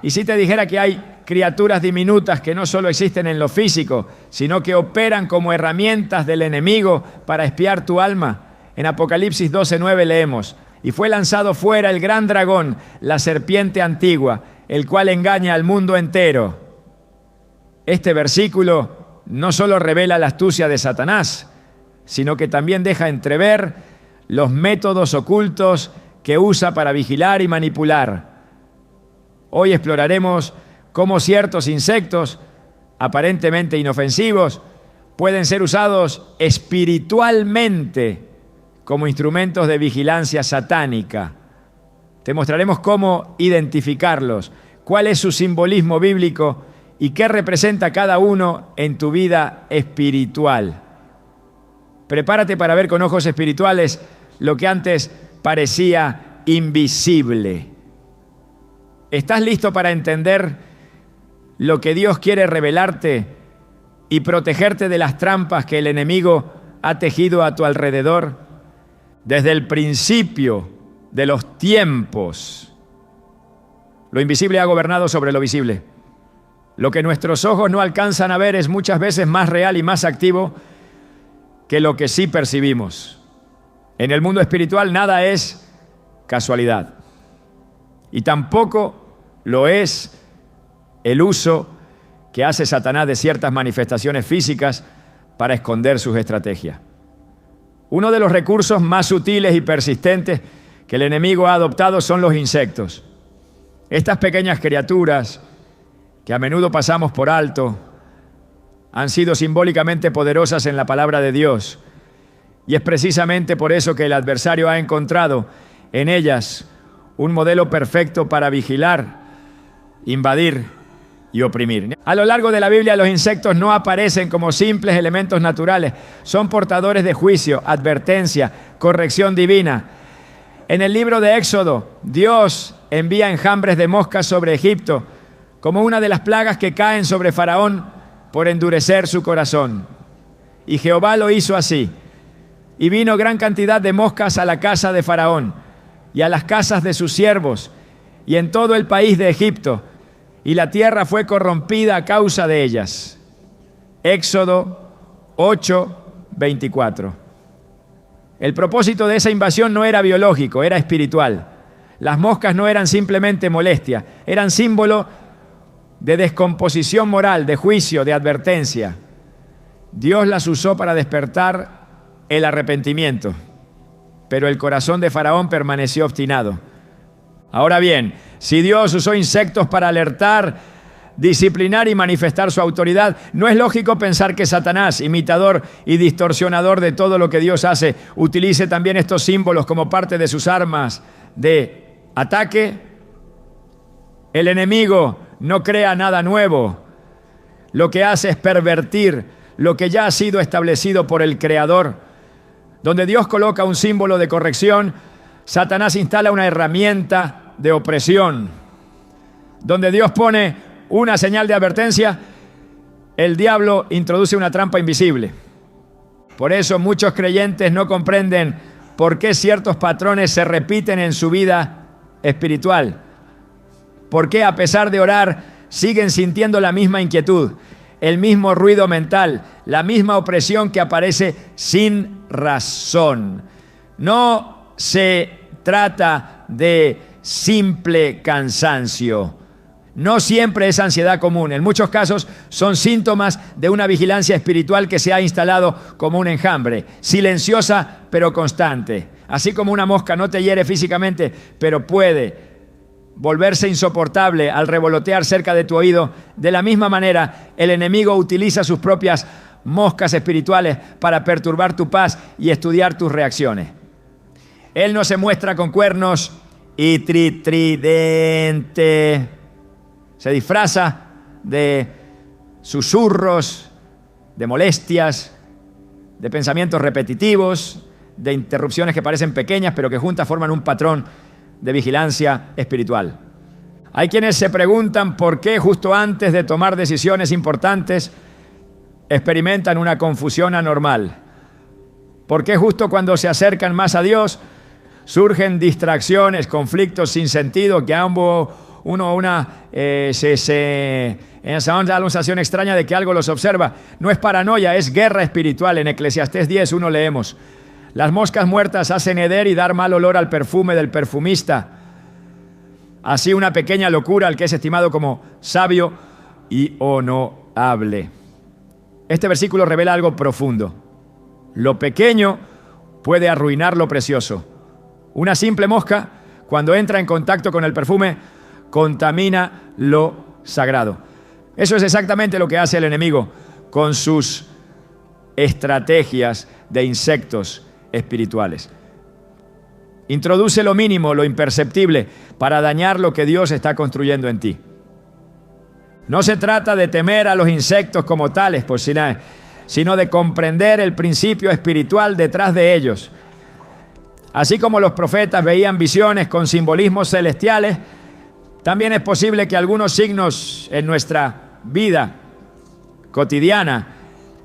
Y si te dijera que hay criaturas diminutas que no solo existen en lo físico, sino que operan como herramientas del enemigo para espiar tu alma. En Apocalipsis 12:9 leemos: y fue lanzado fuera el gran dragón, la serpiente antigua, el cual engaña al mundo entero. Este versículo no solo revela la astucia de Satanás, sino que también deja entrever los métodos ocultos que usa para vigilar y manipular. Hoy exploraremos cómo ciertos insectos, aparentemente inofensivos, pueden ser usados espiritualmente como instrumentos de vigilancia satánica. Te mostraremos cómo identificarlos, cuál es su simbolismo bíblico y qué representa cada uno en tu vida espiritual. Prepárate para ver con ojos espirituales lo que antes parecía invisible. ¿Estás listo para entender lo que Dios quiere revelarte y protegerte de las trampas que el enemigo ha tejido a tu alrededor? Desde el principio de los tiempos, lo invisible ha gobernado sobre lo visible. Lo que nuestros ojos no alcanzan a ver es muchas veces más real y más activo que lo que sí percibimos. En el mundo espiritual nada es casualidad. Y tampoco lo es el uso que hace Satanás de ciertas manifestaciones físicas para esconder sus estrategias. Uno de los recursos más sutiles y persistentes que el enemigo ha adoptado son los insectos. Estas pequeñas criaturas que a menudo pasamos por alto han sido simbólicamente poderosas en la palabra de Dios. Y es precisamente por eso que el adversario ha encontrado en ellas un modelo perfecto para vigilar, invadir y oprimir. A lo largo de la Biblia, los insectos no aparecen como simples elementos naturales. Son portadores de juicio, advertencia, corrección divina. En el libro de Éxodo, Dios envía enjambres de moscas sobre Egipto como una de las plagas que caen sobre Faraón por endurecer su corazón. Y Jehová lo hizo así. Y vino gran cantidad de moscas a la casa de Faraón y a las casas de sus siervos y en todo el país de Egipto, y la tierra fue corrompida a causa de ellas. Éxodo 8:24. El propósito de esa invasión no era biológico, era espiritual. Las moscas no eran simplemente molestia, eran símbolo de descomposición moral, de juicio, de advertencia. Dios las usó para despertar el arrepentimiento, pero el corazón de Faraón permaneció obstinado. Ahora bien, si Dios usó insectos para alertar, disciplinar y manifestar su autoridad, no es lógico pensar que Satanás, imitador y distorsionador de todo lo que Dios hace, utilice también estos símbolos como parte de sus armas de ataque. El enemigo no crea nada nuevo. Lo que hace es pervertir lo que ya ha sido establecido por el Creador. Donde Dios coloca un símbolo de corrección, Satanás instala una herramienta de opresión. Donde Dios pone una señal de advertencia, el diablo introduce una trampa invisible. Por eso muchos creyentes no comprenden por qué ciertos patrones se repiten en su vida espiritual. ¿Por qué a pesar de orar siguen sintiendo la misma inquietud, el mismo ruido mental, la misma opresión que aparece sin razón? No se trata de simple cansancio. No siempre es ansiedad común. En muchos casos son síntomas de una vigilancia espiritual que se ha instalado como un enjambre, silenciosa pero constante. Así como una mosca no te hiere físicamente, pero puede volverse insoportable al revolotear cerca de tu oído, de la misma manera el enemigo utiliza sus propias moscas espirituales para perturbar tu paz y estudiar tus reacciones. Él no se muestra con cuernos y tridente. Se disfraza de susurros, de molestias, de pensamientos repetitivos, de interrupciones que parecen pequeñas pero que juntas forman un patrón de vigilancia espiritual. Hay quienes se preguntan por qué justo antes de tomar decisiones importantes experimentan una confusión anormal. ¿Por qué justo cuando se acercan más a Dios surgen distracciones, conflictos sin sentido que ambos en esa onda la sensación extraña de que algo los observa. No es paranoia, es guerra espiritual. En Eclesiastés 10:1 leemos: las moscas muertas hacen heder y dar mal olor al perfume del perfumista. Así una pequeña locura al que es estimado como sabio y honorable. Este versículo revela algo profundo. Lo pequeño puede arruinar lo precioso. Una simple mosca, cuando entra en contacto con el perfume, contamina lo sagrado. Eso es exactamente lo que hace el enemigo con sus estrategias de insectos espirituales. Introduce lo mínimo, lo imperceptible, para dañar lo que Dios está construyendo en ti. No se trata de temer a los insectos como tales, sino de comprender el principio espiritual detrás de ellos. Así como los profetas veían visiones con simbolismos celestiales, también es posible que algunos signos en nuestra vida cotidiana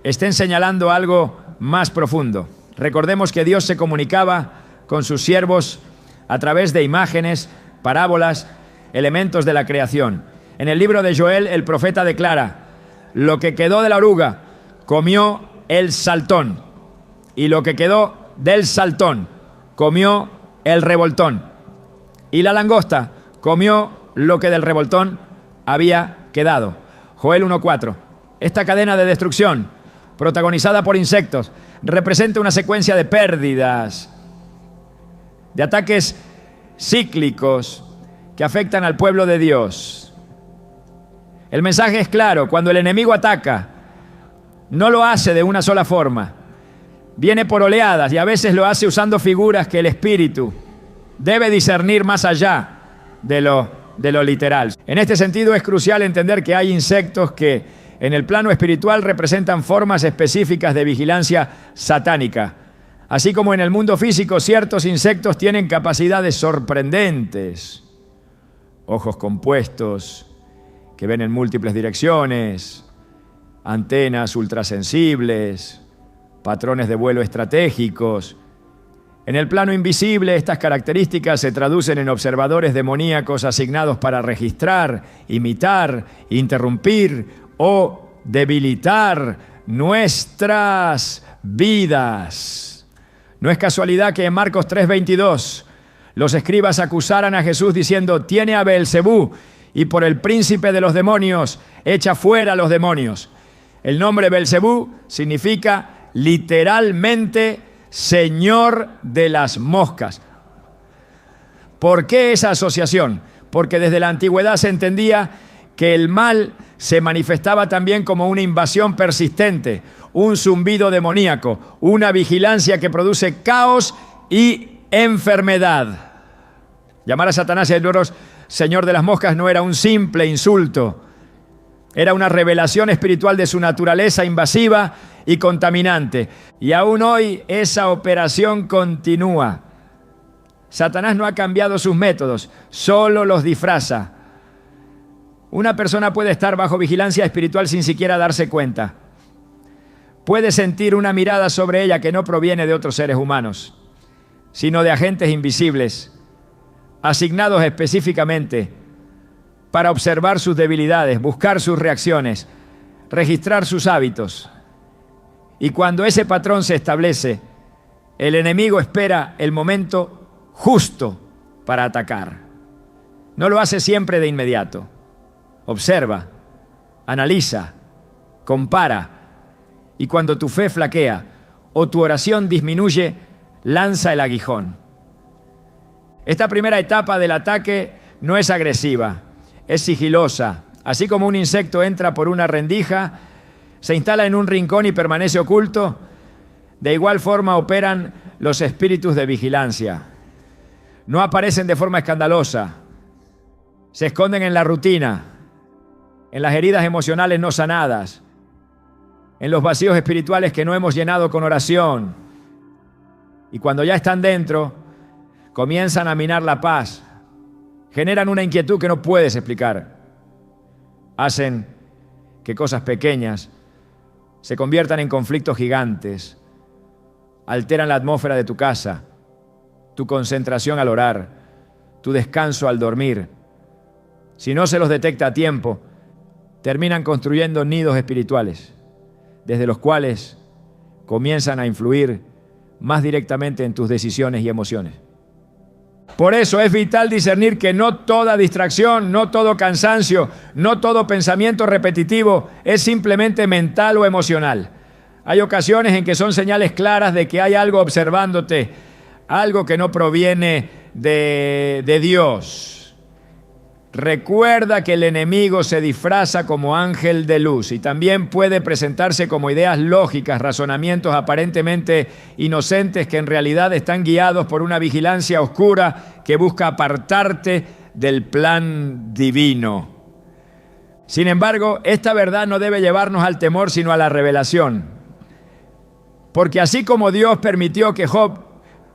estén señalando algo más profundo. Recordemos que Dios se comunicaba con sus siervos a través de imágenes, parábolas, elementos de la creación. En el libro de Joel, el profeta declara: lo que quedó de la oruga comió el saltón, y lo que quedó del saltón comió el revoltón, y la langosta comió lo que del revoltón había quedado. Joel 1:4. Esta cadena de destrucción, protagonizada por insectos, representa una secuencia de pérdidas, de ataques cíclicos que afectan al pueblo de Dios. El mensaje es claro: cuando el enemigo ataca, no lo hace de una sola forma. Viene por oleadas y a veces lo hace usando figuras que el espíritu debe discernir más allá de lo literal. En este sentido es crucial entender que hay insectos que en el plano espiritual representan formas específicas de vigilancia satánica. Así como en el mundo físico ciertos insectos tienen capacidades sorprendentes, ojos compuestos que ven en múltiples direcciones, antenas ultrasensibles, patrones de vuelo estratégicos. En el plano invisible, estas características se traducen en observadores demoníacos asignados para registrar, imitar, interrumpir o debilitar nuestras vidas. No es casualidad que en Marcos 3:22 los escribas acusaran a Jesús diciendo: tiene a Beelzebú y por el príncipe de los demonios echa fuera a los demonios. El nombre Beelzebú significa literalmente señor de las moscas. ¿Por qué esa asociación? Porque desde la antigüedad se entendía que el mal se manifestaba también como una invasión persistente, un zumbido demoníaco, una vigilancia que produce caos y enfermedad. Llamar a Satanás el señor de las moscas no era un simple insulto, era una revelación espiritual de su naturaleza invasiva y contaminante. Y aún hoy esa operación continúa. Satanás no ha cambiado sus métodos, solo los disfraza. Una persona puede estar bajo vigilancia espiritual sin siquiera darse cuenta. Puede sentir una mirada sobre ella que no proviene de otros seres humanos, sino de agentes invisibles, asignados específicamente para observar sus debilidades, buscar sus reacciones, registrar sus hábitos. Y cuando ese patrón se establece, el enemigo espera el momento justo para atacar. No lo hace siempre de inmediato. Observa, analiza, compara, y cuando tu fe flaquea o tu oración disminuye, lanza el aguijón. Esta primera etapa del ataque no es agresiva, es sigilosa. Así como un insecto entra por una rendija, se instala en un rincón y permanece oculto, de igual forma operan los espíritus de vigilancia. No aparecen de forma escandalosa, se esconden en la rutina, en las heridas emocionales no sanadas, en los vacíos espirituales que no hemos llenado con oración. Y cuando ya están dentro, comienzan a minar la paz, generan una inquietud que no puedes explicar. Hacen que cosas pequeñas se conviertan en conflictos gigantes, alteran la atmósfera de tu casa, tu concentración al orar, tu descanso al dormir. si no se los detecta a tiempo, terminan construyendo nidos espirituales, desde los cuales comienzan a influir más directamente en tus decisiones y emociones. Por eso es vital discernir que no toda distracción, no todo cansancio, no todo pensamiento repetitivo es simplemente mental o emocional. Hay ocasiones en que son señales claras de que hay algo observándote, algo que no proviene de Dios. Recuerda que el enemigo se disfraza como ángel de luz y también puede presentarse como ideas lógicas, razonamientos aparentemente inocentes que en realidad están guiados por una vigilancia oscura que busca apartarte del plan divino. Sin embargo, esta verdad no debe llevarnos al temor, sino a la revelación. Porque así como Dios permitió que Job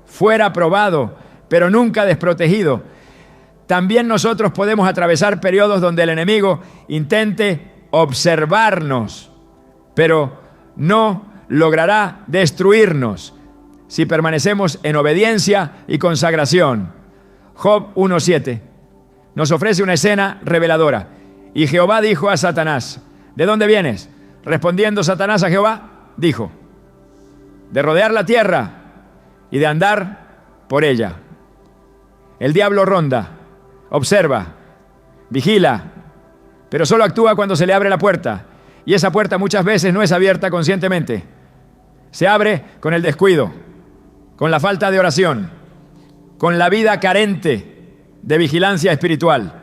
fuera probado, pero nunca desprotegido, también nosotros podemos atravesar periodos donde el enemigo intente observarnos, pero no logrará destruirnos si permanecemos en obediencia y consagración. Job 1:7 nos ofrece una escena reveladora. Y Jehová dijo a Satanás, ¿de dónde vienes? Respondiendo Satanás a Jehová, dijo, de rodear la tierra y de andar por ella. El diablo ronda, observa, vigila, pero solo actúa cuando se le abre la puerta. Y esa puerta muchas veces no es abierta conscientemente. Se abre con el descuido, con la falta de oración, con la vida carente de vigilancia espiritual.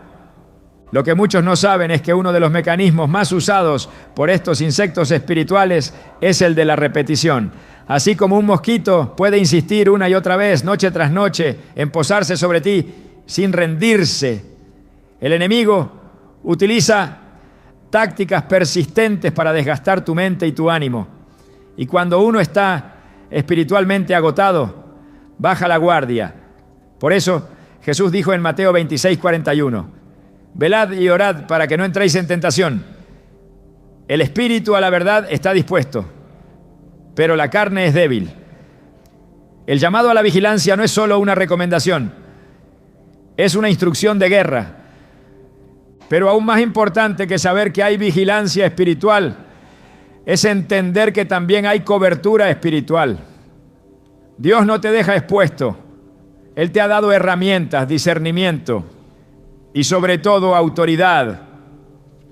Lo que muchos no saben es que uno de los mecanismos más usados por estos insectos espirituales es el de la repetición. Así como un mosquito puede insistir una y otra vez, noche tras noche, en posarse sobre ti sin rendirse, el enemigo utiliza tácticas persistentes para desgastar tu mente y tu ánimo. Y cuando uno está espiritualmente agotado, baja la guardia. Por eso Jesús dijo en Mateo 26:41, velad y orad para que no entréis en tentación. El espíritu a la verdad está dispuesto, pero la carne es débil. El llamado a la vigilancia no es solo una recomendación, es una instrucción de guerra. Pero aún más importante que saber que hay vigilancia espiritual es entender que también hay cobertura espiritual. Dios no te deja expuesto. Él te ha dado herramientas, discernimiento y sobre todo autoridad.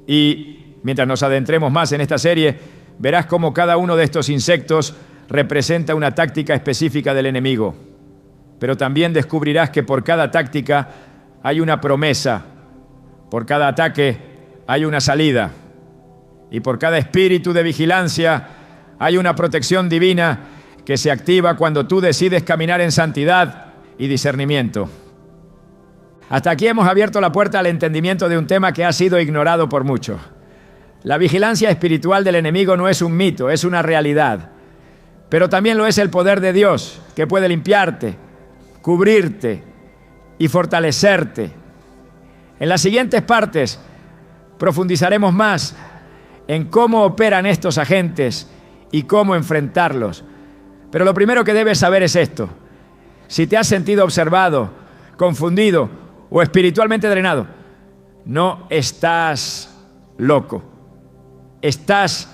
Y mientras nos adentremos más en esta serie, verás cómo cada uno de estos insectos representa una táctica específica del enemigo. Pero también descubrirás que por cada táctica hay una promesa, por cada ataque hay una salida, y por cada espíritu de vigilancia hay una protección divina que se activa cuando tú decides caminar en santidad y discernimiento. Hasta aquí hemos abierto la puerta al entendimiento de un tema que ha sido ignorado por muchos. La vigilancia espiritual del enemigo no es un mito, es una realidad. Pero también lo es el poder de Dios, que puede limpiarte, cubrirte y fortalecerte. En las siguientes partes profundizaremos más en cómo operan estos agentes y cómo enfrentarlos. Pero lo primero que debes saber es esto. Si te has sentido observado, confundido o espiritualmente drenado, no estás loco. Estás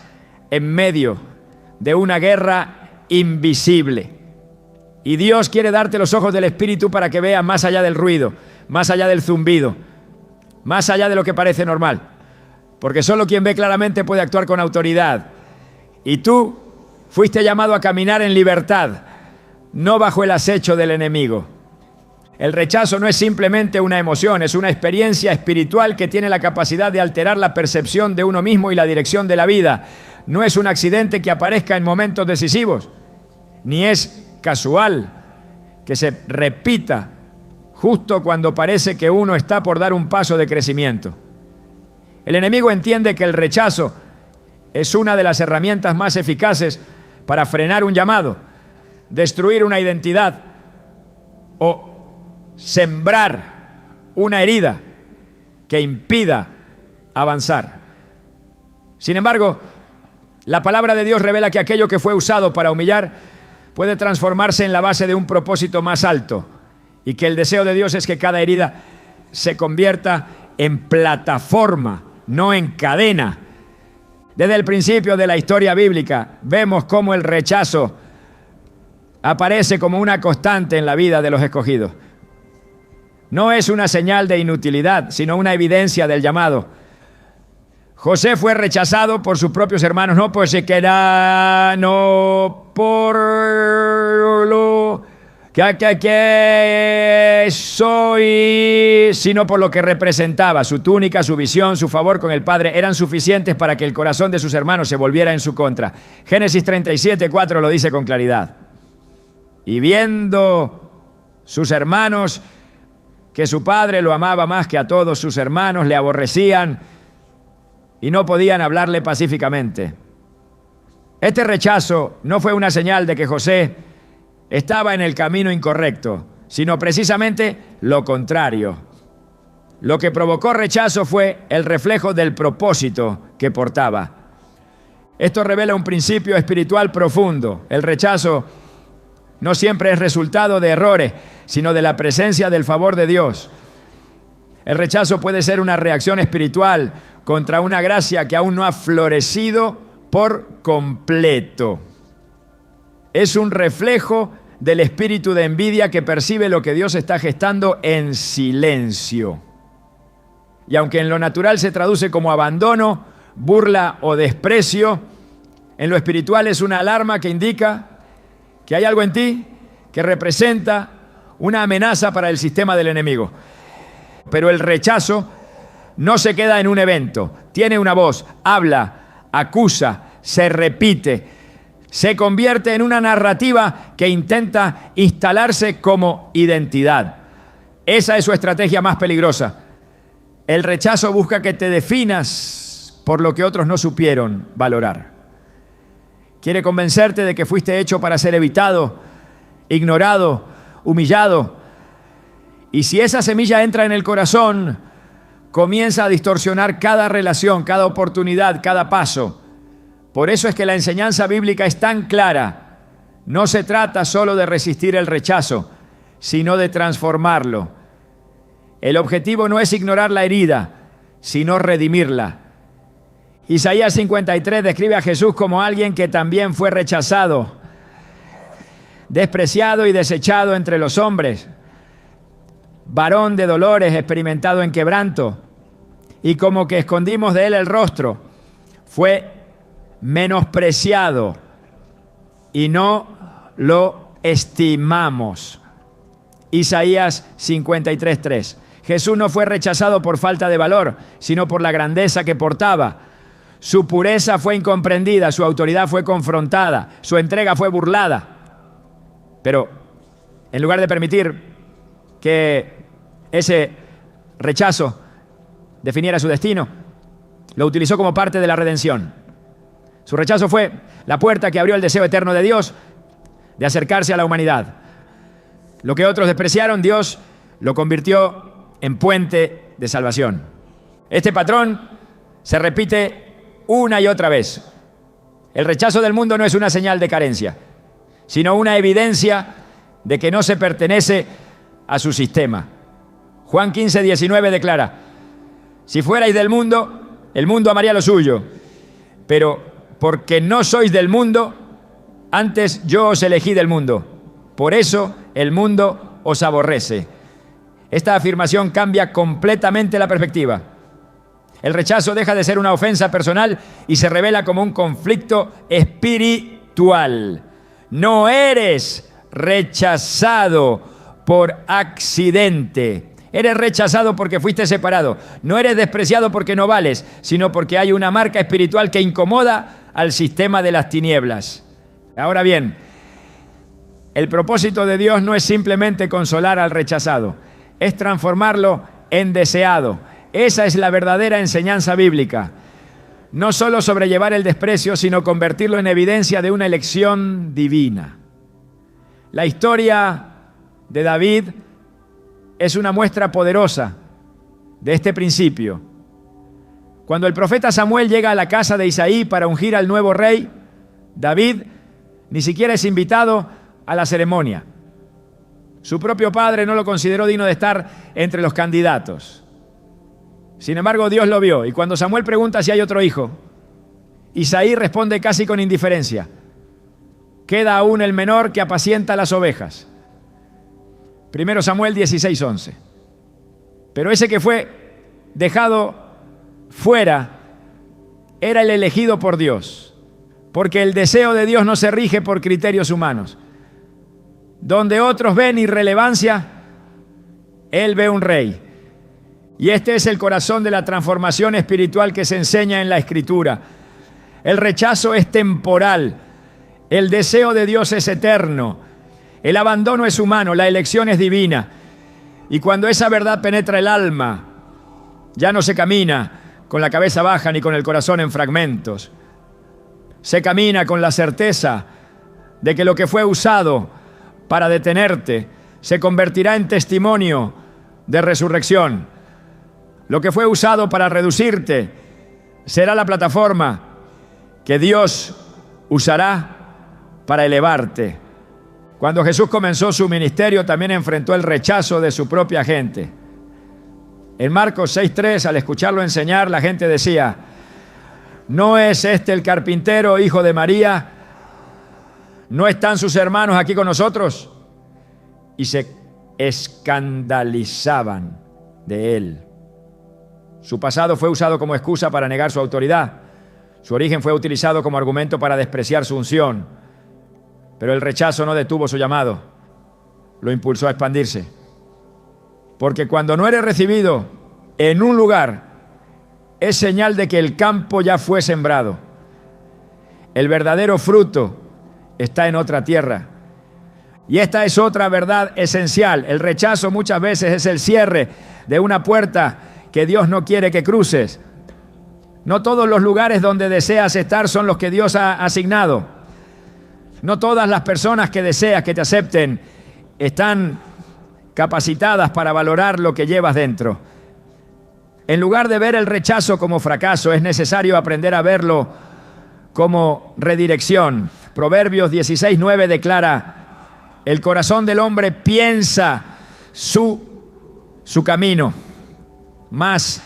en medio de una guerra invisible. Y Dios quiere darte los ojos del Espíritu para que veas más allá del ruido, más allá del zumbido, más allá de lo que parece normal. Porque solo quien ve claramente puede actuar con autoridad. Y tú fuiste llamado a caminar en libertad, no bajo el acecho del enemigo. El rechazo no es simplemente una emoción, es una experiencia espiritual que tiene la capacidad de alterar la percepción de uno mismo y la dirección de la vida. No es un accidente que aparezca en momentos decisivos, ni es casual que se repita justo cuando parece que uno está por dar un paso de crecimiento. El enemigo entiende que el rechazo es una de las herramientas más eficaces para frenar un llamado, destruir una identidad o sembrar una herida que impida avanzar. Sin embargo, la palabra de Dios revela que aquello que fue usado para humillar puede transformarse en la base de un propósito más alto, y que el deseo de Dios es que cada herida se convierta en plataforma, no en cadena. Desde el principio de la historia bíblica vemos cómo el rechazo aparece como una constante en la vida de los escogidos. No es una señal de inutilidad, sino una evidencia del llamado. José fue rechazado por sus propios hermanos, no por ser que era, no por lo que soy, sino por lo que representaba. Su túnica, su visión, su favor con el Padre eran suficientes para que el corazón de sus hermanos se volviera en su contra. Génesis 37:4 lo dice con claridad. Y viendo sus hermanos que su padre lo amaba más que a todos sus hermanos, le aborrecían y no podían hablarle pacíficamente. Este rechazo no fue una señal de que José estaba en el camino incorrecto, sino precisamente lo contrario. Lo que provocó rechazo fue el reflejo del propósito que portaba. Esto revela un principio espiritual profundo. El rechazo no siempre es resultado de errores, sino de la presencia del favor de Dios. El rechazo puede ser una reacción espiritual contra una gracia que aún no ha florecido por completo. Es un reflejo del espíritu de envidia que percibe lo que Dios está gestando en silencio. Y aunque en lo natural se traduce como abandono, burla o desprecio, en lo espiritual es una alarma que indica que hay algo en ti que representa una amenaza para el sistema del enemigo. Pero el rechazo no se queda en un evento, tiene una voz, habla, acusa, se repite, se convierte en una narrativa que intenta instalarse como identidad. Esa es su estrategia más peligrosa. El rechazo busca que te definas por lo que otros no supieron valorar. Quiere convencerte de que fuiste hecho para ser evitado, ignorado, humillado. Y si esa semilla entra en el corazón, comienza a distorsionar cada relación, cada oportunidad, cada paso. Por eso es que la enseñanza bíblica es tan clara. No se trata solo de resistir el rechazo, sino de transformarlo. El objetivo no es ignorar la herida, sino redimirla. Isaías 53 describe a Jesús como alguien que también fue rechazado, despreciado y desechado entre los hombres, varón de dolores, experimentado en quebranto, y como que escondimos de él el rostro. Fue menospreciado y no lo estimamos. Isaías 53:3. Jesús no fue rechazado por falta de valor, sino por la grandeza que portaba. Su pureza fue incomprendida, su autoridad fue confrontada, su entrega fue burlada. Pero en lugar de permitir que ese rechazo definiera su destino, lo utilizó como parte de la redención. Su rechazo fue la puerta que abrió el deseo eterno de Dios de acercarse a la humanidad. Lo que otros despreciaron, Dios lo convirtió en puente de salvación. Este patrón se repite una y otra vez. El rechazo del mundo no es una señal de carencia, sino una evidencia de que no se pertenece a su sistema. Juan 15:19 declara: si fuerais del mundo, el mundo amaría lo suyo, pero porque no sois del mundo, antes yo os elegí del mundo. Por eso el mundo os aborrece. Esta afirmación cambia completamente la perspectiva. El rechazo deja de ser una ofensa personal y se revela como un conflicto espiritual. No eres rechazado por accidente. Eres rechazado porque fuiste separado. No eres despreciado porque no vales, sino porque hay una marca espiritual que incomoda al sistema de las tinieblas. Ahora bien, el propósito de Dios no es simplemente consolar al rechazado, es transformarlo en deseado. Esa es la verdadera enseñanza bíblica. No solo sobrellevar el desprecio, sino convertirlo en evidencia de una elección divina. La historia de David es una muestra poderosa de este principio. Cuando el profeta Samuel llega a la casa de Isaí para ungir al nuevo rey, David ni siquiera es invitado a la ceremonia. Su propio padre no lo consideró digno de estar entre los candidatos. Sin embargo, Dios lo vio. Y cuando Samuel pregunta si hay otro hijo, Isaí responde casi con indiferencia: queda aún el menor que apacienta las ovejas. 1 Samuel 16:11. Pero ese que fue dejado fuera era el elegido por Dios, porque el deseo de Dios no se rige por criterios humanos. Donde otros ven irrelevancia, Él ve un rey. Y este es el corazón de la transformación espiritual que se enseña en la Escritura. El rechazo es temporal, el deseo de Dios es eterno, el abandono es humano, la elección es divina. Y cuando esa verdad penetra el alma, ya no se camina con la cabeza baja ni con el corazón en fragmentos. Se camina con la certeza de que lo que fue usado para detenerte se convertirá en testimonio de resurrección. Lo que fue usado para reducirte será la plataforma que Dios usará para elevarte. Cuando Jesús comenzó su ministerio, también enfrentó el rechazo de su propia gente. En Marcos 6:3, al escucharlo enseñar, la gente decía: ¿no es este el carpintero, hijo de María? ¿No están sus hermanos aquí con nosotros? Y se escandalizaban de él. Su pasado fue usado como excusa para negar su autoridad. Su origen fue utilizado como argumento para despreciar su unción. Pero el rechazo no detuvo su llamado, lo impulsó a expandirse. Porque cuando no eres recibido en un lugar, es señal de que el campo ya fue sembrado. El verdadero fruto está en otra tierra. Y esta es otra verdad esencial. El rechazo muchas veces es el cierre de una puerta que Dios no quiere que cruces. No todos los lugares donde deseas estar son los que Dios ha asignado. No todas las personas que deseas que te acepten están capacitadas para valorar lo que llevas dentro. En lugar de ver el rechazo como fracaso, es necesario aprender a verlo como redirección. Proverbios 16:9 declara: el corazón del hombre piensa su camino, mas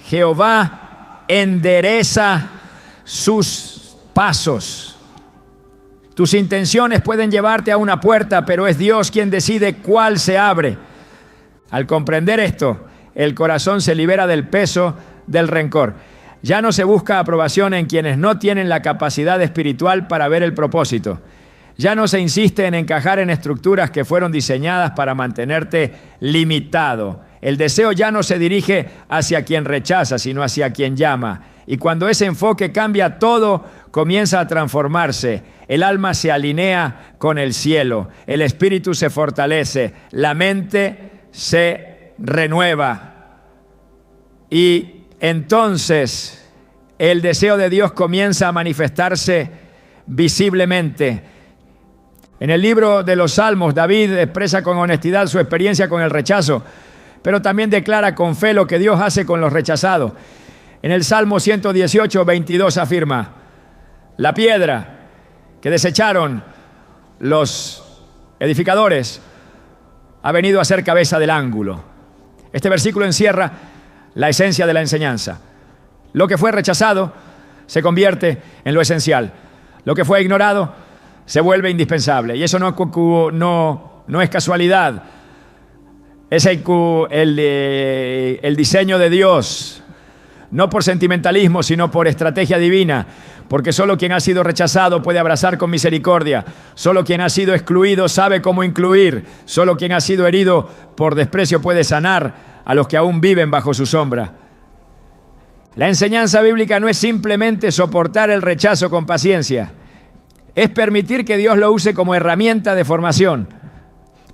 Jehová endereza sus pasos. Tus intenciones pueden llevarte a una puerta, pero es Dios quien decide cuál se abre. Al comprender esto, el corazón se libera del peso del rencor. Ya no se busca aprobación en quienes no tienen la capacidad espiritual para ver el propósito. Ya no se insiste en encajar en estructuras que fueron diseñadas para mantenerte limitado. El deseo ya no se dirige hacia quien rechaza, sino hacia quien llama. Y cuando ese enfoque cambia, todo comienza a transformarse. El alma se alinea con el cielo, el espíritu se fortalece, la mente se renueva. Y entonces el deseo de Dios comienza a manifestarse visiblemente. En el libro de los Salmos, David expresa con honestidad su experiencia con el rechazo, pero también declara con fe lo que Dios hace con los rechazados. En el Salmo 118:22 afirma: la piedra que desecharon los edificadores ha venido a ser cabeza del ángulo. Este versículo encierra la esencia de la enseñanza. Lo que fue rechazado se convierte en lo esencial. Lo que fue ignorado se vuelve indispensable. Y eso no es casualidad. Es el diseño de Dios. No por sentimentalismo, sino por estrategia divina. Porque solo quien ha sido rechazado puede abrazar con misericordia. Solo quien ha sido excluido sabe cómo incluir. Solo quien ha sido herido por desprecio puede sanar a los que aún viven bajo su sombra. La enseñanza bíblica no es simplemente soportar el rechazo con paciencia. Es permitir que Dios lo use como herramienta de formación.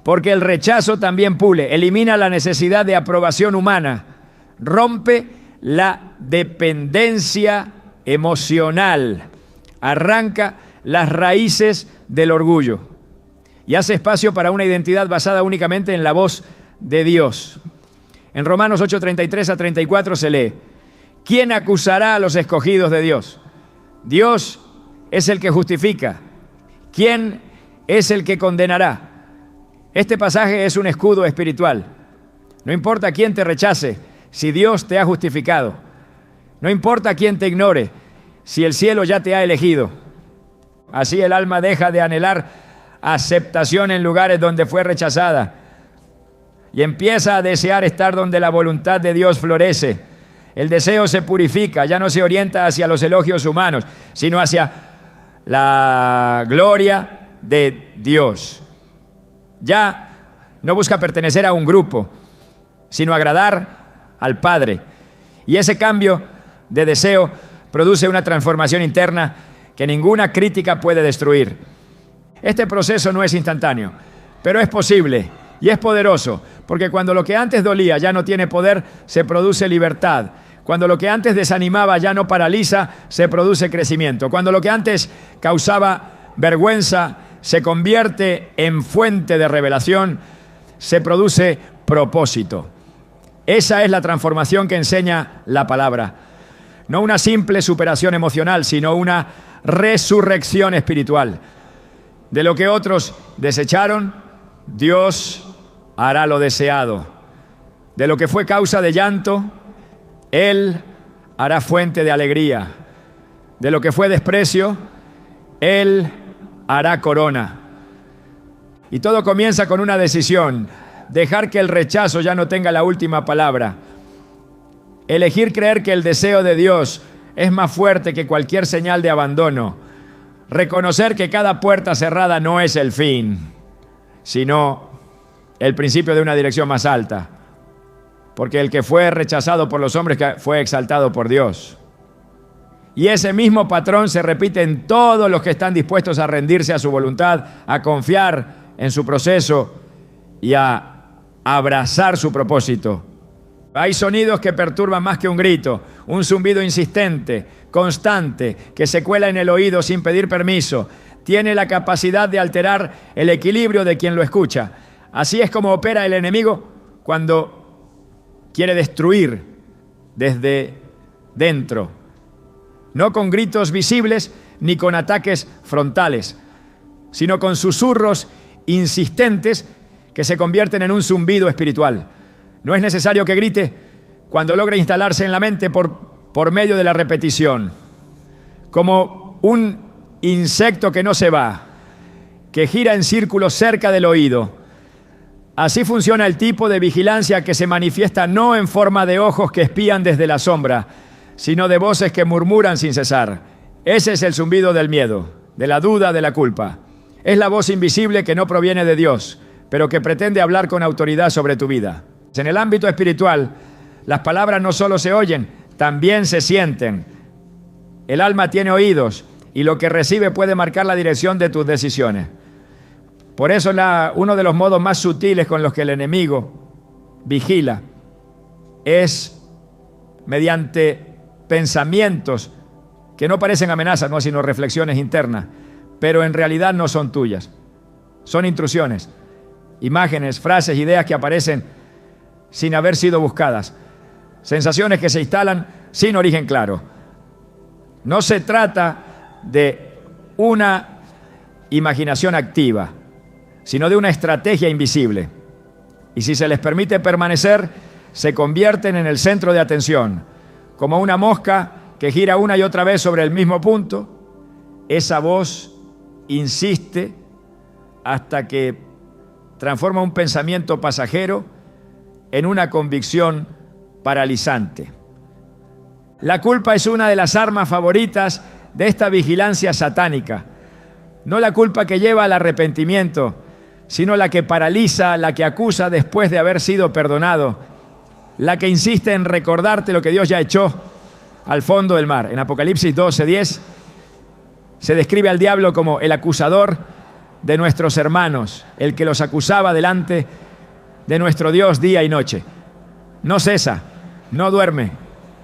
Porque el rechazo también pule, elimina la necesidad de aprobación humana, rompe la dependencia emocional, arranca las raíces del orgullo y hace espacio para una identidad basada únicamente en la voz de Dios. En Romanos 8:33-34 se lee: ¿quién acusará a los escogidos de Dios? Dios es el que justifica. ¿Quién es el que condenará? Este pasaje es un escudo espiritual. No importa quién te rechace, si Dios te ha justificado. No importa quién te ignore, si el cielo ya te ha elegido. Así el alma deja de anhelar aceptación en lugares donde fue rechazada y empieza a desear estar donde la voluntad de Dios florece. El deseo se purifica, ya no se orienta hacia los elogios humanos, sino hacia la gloria de Dios. Ya no busca pertenecer a un grupo, sino agradar al Padre. Y ese cambio de deseo produce una transformación interna que ninguna crítica puede destruir. Este proceso no es instantáneo, pero es posible y es poderoso, porque cuando lo que antes dolía ya no tiene poder, se produce libertad. Cuando lo que antes desanimaba ya no paraliza, se produce crecimiento. Cuando lo que antes causaba vergüenza se convierte en fuente de revelación, se produce propósito. Esa es la transformación que enseña la palabra. No una simple superación emocional, sino una resurrección espiritual. De lo que otros desecharon, Dios hará lo deseado. De lo que fue causa de llanto, Él hará fuente de alegría. De lo que fue desprecio, Él hará corona. Y todo comienza con una decisión: dejar que el rechazo ya no tenga la última palabra. Elegir creer que el deseo de Dios es más fuerte que cualquier señal de abandono. Reconocer que cada puerta cerrada no es el fin, sino el principio de una dirección más alta. Porque el que fue rechazado por los hombres fue exaltado por Dios. Y ese mismo patrón se repite en todos los que están dispuestos a rendirse a su voluntad, a confiar en su proceso y a abrazar su propósito. Hay sonidos que perturban más que un grito, un zumbido insistente, constante, que se cuela en el oído sin pedir permiso. Tiene la capacidad de alterar el equilibrio de quien lo escucha. Así es como opera el enemigo cuando quiere destruir desde dentro. No con gritos visibles ni con ataques frontales, sino con susurros insistentes que se convierten en un zumbido espiritual. No es necesario que grite cuando logra instalarse en la mente por medio de la repetición. Como un insecto que no se va, que gira en círculos cerca del oído. Así funciona el tipo de vigilancia que se manifiesta no en forma de ojos que espían desde la sombra, sino de voces que murmuran sin cesar. Ese es el zumbido del miedo, de la duda, de la culpa. Es la voz invisible que no proviene de Dios, pero que pretende hablar con autoridad sobre tu vida. En el ámbito espiritual, las palabras no solo se oyen, también se sienten. El alma tiene oídos y lo que recibe puede marcar la dirección de tus decisiones. Por eso uno de los modos más sutiles con los que el enemigo vigila es mediante pensamientos que no parecen amenazas, no, sino reflexiones internas, pero en realidad no son tuyas. Son intrusiones, imágenes, frases, ideas que aparecen sin haber sido buscadas, sensaciones que se instalan sin origen claro. No se trata de una imaginación activa, sino de una estrategia invisible. Y si se les permite permanecer, se convierten en el centro de atención, como una mosca que gira una y otra vez sobre el mismo punto. Esa voz insiste hasta que transforma un pensamiento pasajero en una convicción paralizante. La culpa es una de las armas favoritas de esta vigilancia satánica. No la culpa que lleva al arrepentimiento, sino la que paraliza, la que acusa después de haber sido perdonado, la que insiste en recordarte lo que Dios ya echó al fondo del mar. En Apocalipsis 12:10 se describe al diablo como el acusador de nuestros hermanos, el que los acusaba delante de nuestro Dios día y noche. No cesa, no duerme,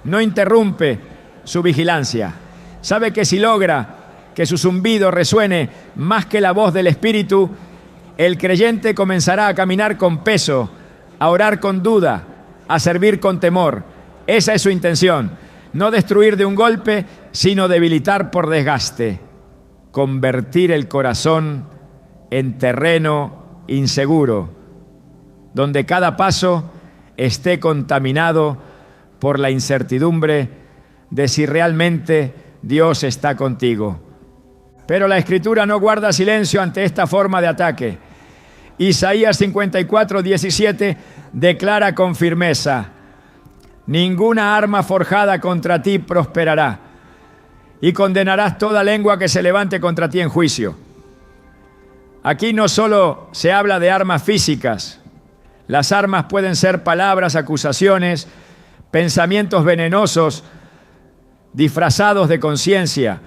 no interrumpe su vigilancia. Sabe que si logra que su zumbido resuene más que la voz del Espíritu, el creyente comenzará a caminar con peso, a orar con duda, a servir con temor. Esa es su intención. No destruir de un golpe, sino debilitar por desgaste. Convertir el corazón en terreno inseguro, donde cada paso esté contaminado por la incertidumbre de si realmente Dios está contigo. Pero la Escritura no guarda silencio ante esta forma de ataque. Isaías 54:17 declara con firmeza: ninguna arma forjada contra ti prosperará, y condenarás toda lengua que se levante contra ti en juicio. Aquí no solo se habla de armas físicas. Las armas pueden ser palabras, acusaciones, pensamientos venenosos, disfrazados de conciencia.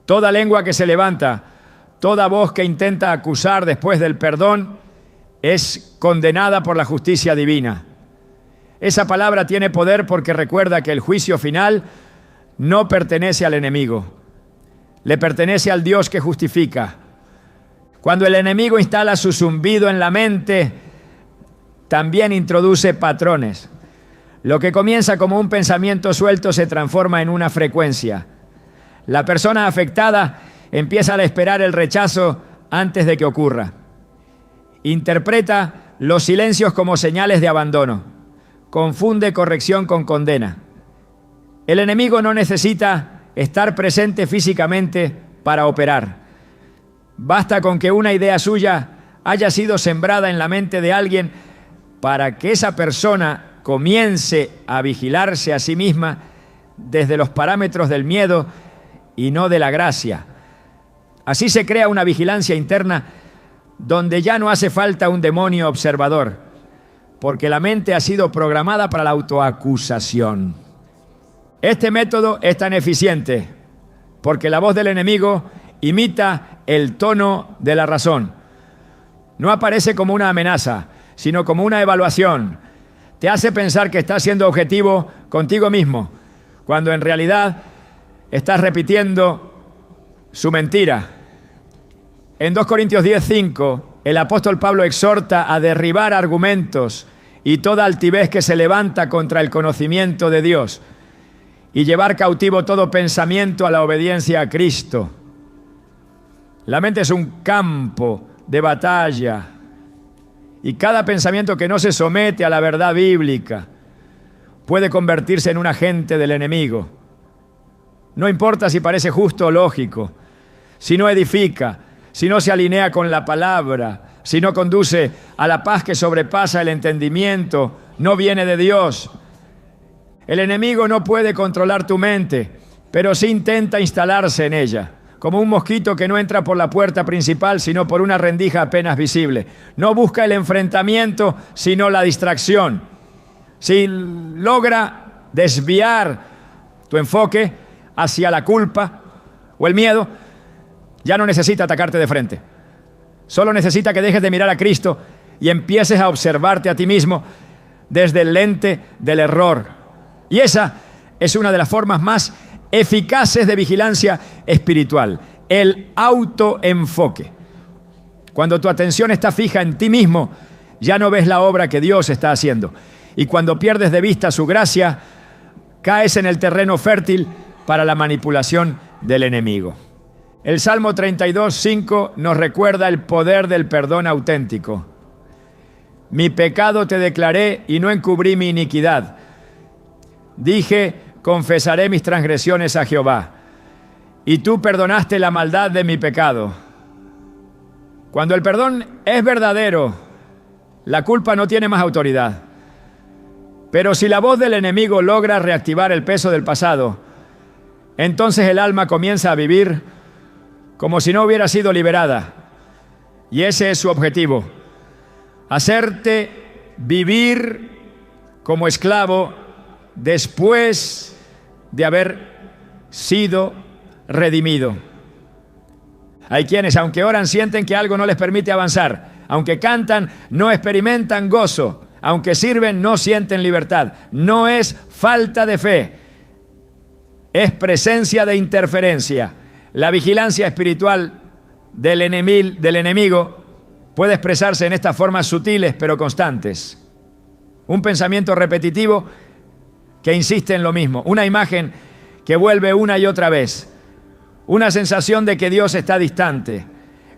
Toda lengua que se levanta, toda voz que intenta acusar después del perdón, es condenada por la justicia divina. Esa palabra tiene poder porque recuerda que el juicio final no pertenece al enemigo, le pertenece al Dios que justifica. Cuando el enemigo instala su zumbido en la mente, también introduce patrones. Lo que comienza como un pensamiento suelto se transforma en una frecuencia. La persona afectada empieza a esperar el rechazo antes de que ocurra. Interpreta los silencios como señales de abandono. Confunde corrección con condena. El enemigo no necesita estar presente físicamente para operar. Basta con que una idea suya haya sido sembrada en la mente de alguien para que esa persona comience a vigilarse a sí misma desde los parámetros del miedo y no de la gracia. Así se crea una vigilancia interna donde ya no hace falta un demonio observador, porque la mente ha sido programada para la autoacusación. Este método es tan eficiente porque la voz del enemigo imita el tono de la razón. No aparece como una amenaza, sino como una evaluación. Te hace pensar que estás siendo objetivo contigo mismo, cuando en realidad estás repitiendo su mentira. En 2 Corintios 10:5, el apóstol Pablo exhorta a derribar argumentos y toda altivez que se levanta contra el conocimiento de Dios y llevar cautivo todo pensamiento a la obediencia a Cristo. La mente es un campo de batalla y cada pensamiento que no se somete a la verdad bíblica puede convertirse en un agente del enemigo. No importa si parece justo o lógico, si no edifica, si no se alinea con la palabra, si no conduce a la paz que sobrepasa el entendimiento, no viene de Dios. El enemigo no puede controlar tu mente, pero sí intenta instalarse en ella, como un mosquito que no entra por la puerta principal, sino por una rendija apenas visible. No busca el enfrentamiento, sino la distracción. Si logra desviar tu enfoque hacia la culpa o el miedo, ya no necesita atacarte de frente. Solo necesita que dejes de mirar a Cristo y empieces a observarte a ti mismo desde el lente del error. Y esa es una de las formas más eficaces de vigilancia espiritual, el autoenfoque. Cuando tu atención está fija en ti mismo, ya no ves la obra que Dios está haciendo. Y cuando pierdes de vista su gracia, caes en el terreno fértil para la manipulación del enemigo. El Salmo 32:5 nos recuerda el poder del perdón auténtico. Mi pecado te declaré y no encubrí mi iniquidad. Dije, confesaré mis transgresiones a Jehová, y tú perdonaste la maldad de mi pecado. Cuando el perdón es verdadero, la culpa no tiene más autoridad. Pero si la voz del enemigo logra reactivar el peso del pasado, entonces el alma comienza a vivir como si no hubiera sido liberada. Y ese es su objetivo: hacerte vivir como esclavo después de haber sido redimido. Hay quienes, aunque oran, sienten que algo no les permite avanzar. Aunque cantan, no experimentan gozo. Aunque sirven, no sienten libertad. No es falta de fe, es presencia de interferencia. La vigilancia espiritual del enemigo puede expresarse en estas formas sutiles pero constantes. Un pensamiento repetitivo que insiste en lo mismo, una imagen que vuelve una y otra vez, una sensación de que Dios está distante,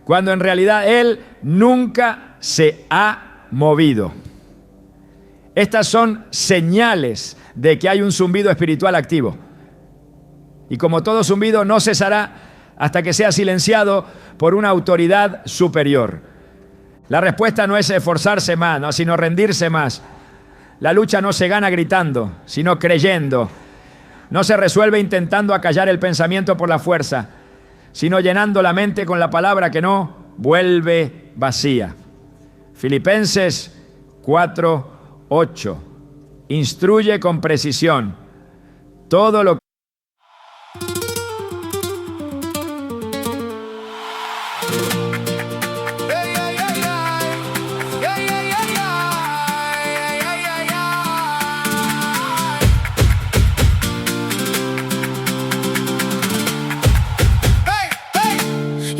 cuando en realidad Él nunca se ha movido. Estas son señales de que hay un zumbido espiritual activo. Y como todo zumbido, no cesará hasta que sea silenciado por una autoridad superior. La respuesta no es esforzarse más, ¿no?, sino rendirse más. La lucha no se gana gritando, sino creyendo. No se resuelve intentando acallar el pensamiento por la fuerza, sino llenando la mente con la palabra que no vuelve vacía. Filipenses 4:8. Instruye con precisión todo lo que...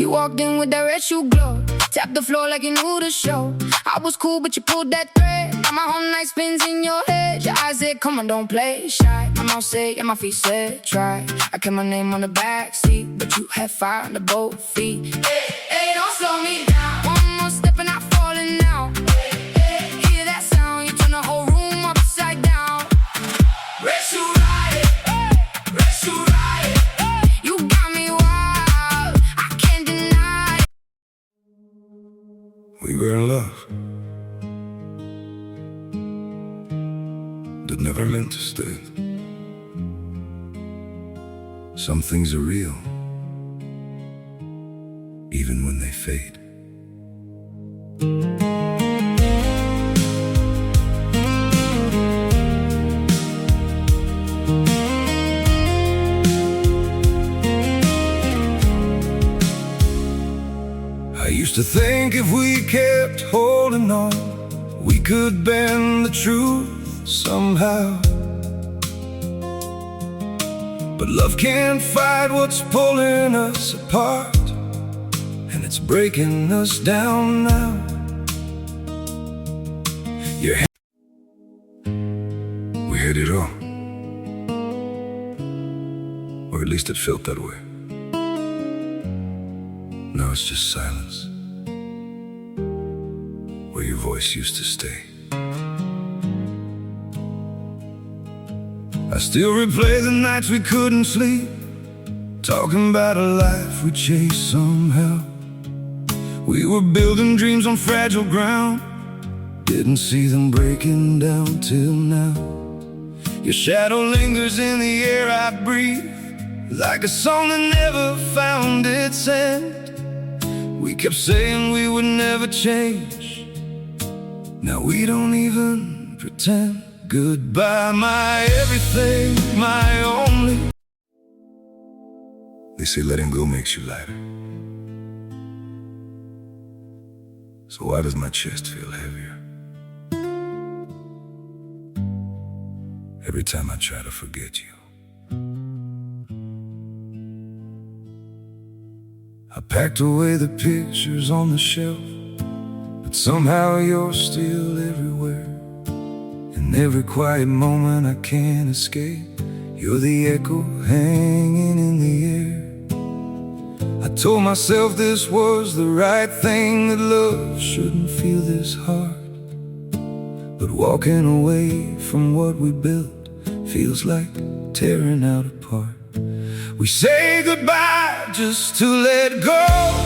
Walked in with that red shoe glow, tapped the floor like you knew the show. I was cool, but you pulled that thread. Got my whole night spins in your head. Your eyes said, come on, don't play shy. My mouth said, yeah, my feet said, try. I kept my name on the backseat, but you had fire under both feet. Hey, hey, don't slow me down. One more step and I'm falling now. Hey, hey, hear that sound? You turn the whole room upside down. Red shoe riot, red shoe riot. You got me wild, I can't deny it. We were in love that never meant to stay. Some things are real, even when they fade. I used to think if we kept holding on, we could bend the truth somehow. But love can't fight what's pulling us apart, and it's breaking us down now. We had it all, or at least it felt that way. Now it's just silence, where your voice used to stay. I still replay the nights we couldn't sleep, talking about a life we chased somehow. We were building dreams on fragile ground, didn't see them breaking down till now. Your shadow lingers in the air I breathe, like a song that never found its end. We kept saying we would never change, now we don't even pretend. Goodbye, my everything, my only. They say letting go makes you lighter. So why does my chest feel heavier every time I try to forget you? I packed away the pictures on the shelf, but somehow you're still everywhere. In every quiet moment I can't escape, you're the echo hanging in the air. I told myself this was the right thing, that love shouldn't feel this hard. But walking away from what we built feels like tearing out apart. We say goodbye just to let go.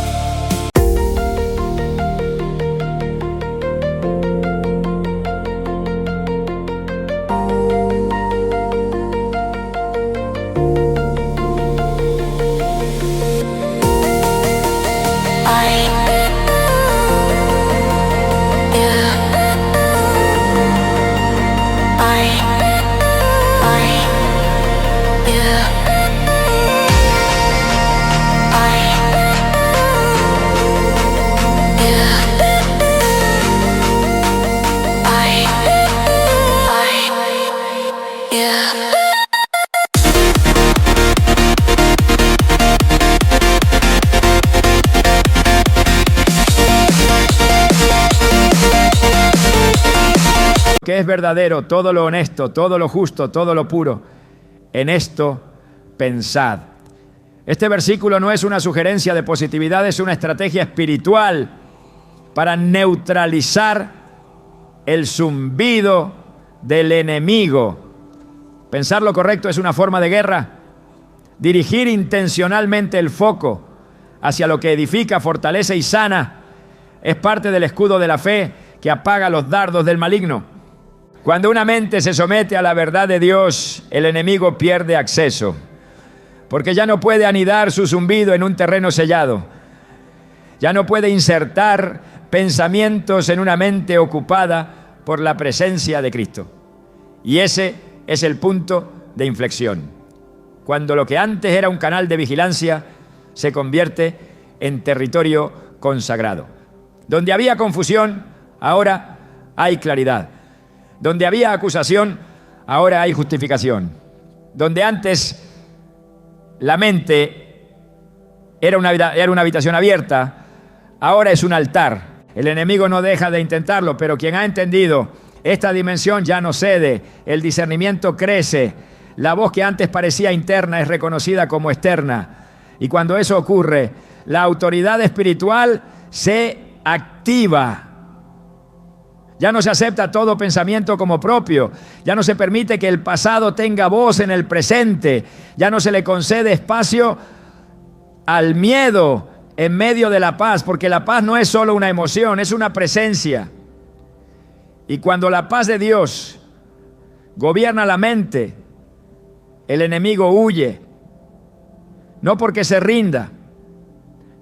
Que es verdadero, todo lo honesto, todo lo justo, todo lo puro, en esto pensad. Este versículo no es una sugerencia de positividad, es una estrategia espiritual para neutralizar el zumbido del enemigo. Pensar lo correcto es una forma de guerra. Dirigir intencionalmente el foco hacia lo que edifica, fortalece y sana es parte del escudo de la fe que apaga los dardos del maligno. Cuando una mente se somete a la verdad de Dios, el enemigo pierde acceso, porque ya no puede anidar su zumbido en un terreno sellado. Ya no puede insertar pensamientos en una mente ocupada por la presencia de Cristo. Y ese es el punto de inflexión. Cuando lo que antes era un canal de vigilancia se convierte en territorio consagrado. Donde había confusión, ahora hay claridad. Donde había acusación, ahora hay justificación. Donde antes la mente era una habitación abierta, ahora es un altar. El enemigo no deja de intentarlo, pero quien ha entendido esta dimensión ya no cede. El discernimiento crece. La voz que antes parecía interna es reconocida como externa. Y cuando eso ocurre, la autoridad espiritual se activa. Ya no se acepta todo pensamiento como propio. Ya no se permite que el pasado tenga voz en el presente. Ya no se le concede espacio al miedo en medio de la paz, porque la paz no es solo una emoción, es una presencia. Y cuando la paz de Dios gobierna la mente, el enemigo huye. No porque se rinda,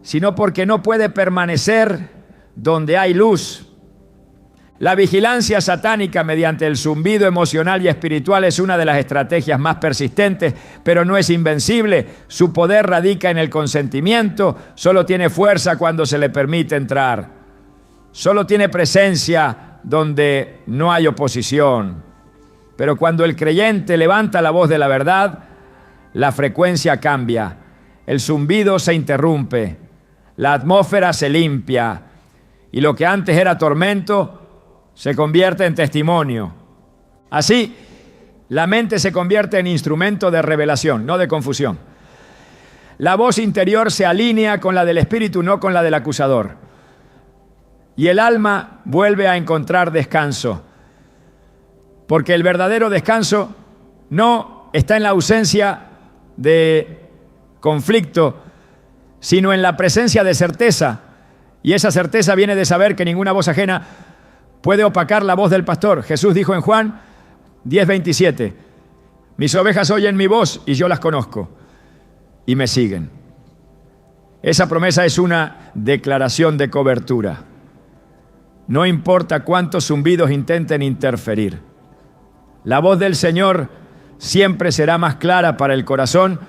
sino porque no puede permanecer donde hay luz. La vigilancia satánica mediante el zumbido emocional y espiritual es una de las estrategias más persistentes, pero no es invencible. Su poder radica en el consentimiento, solo tiene fuerza cuando se le permite entrar. Solo tiene presencia donde no hay oposición. Pero cuando el creyente levanta la voz de la verdad, la frecuencia cambia, el zumbido se interrumpe, la atmósfera se limpia y lo que antes era tormento se convierte en testimonio. Así, la mente se convierte en instrumento de revelación, no de confusión. La voz interior se alinea con la del espíritu, no con la del acusador. Y el alma vuelve a encontrar descanso. Porque el verdadero descanso no está en la ausencia de conflicto, sino en la presencia de certeza. Y esa certeza viene de saber que ninguna voz ajena puede opacar la voz del pastor. Jesús dijo en Juan 10:27, mis ovejas oyen mi voz y yo las conozco y me siguen. Esa promesa es una declaración de cobertura. No importa cuántos zumbidos intenten interferir. La voz del Señor siempre será más clara para el corazón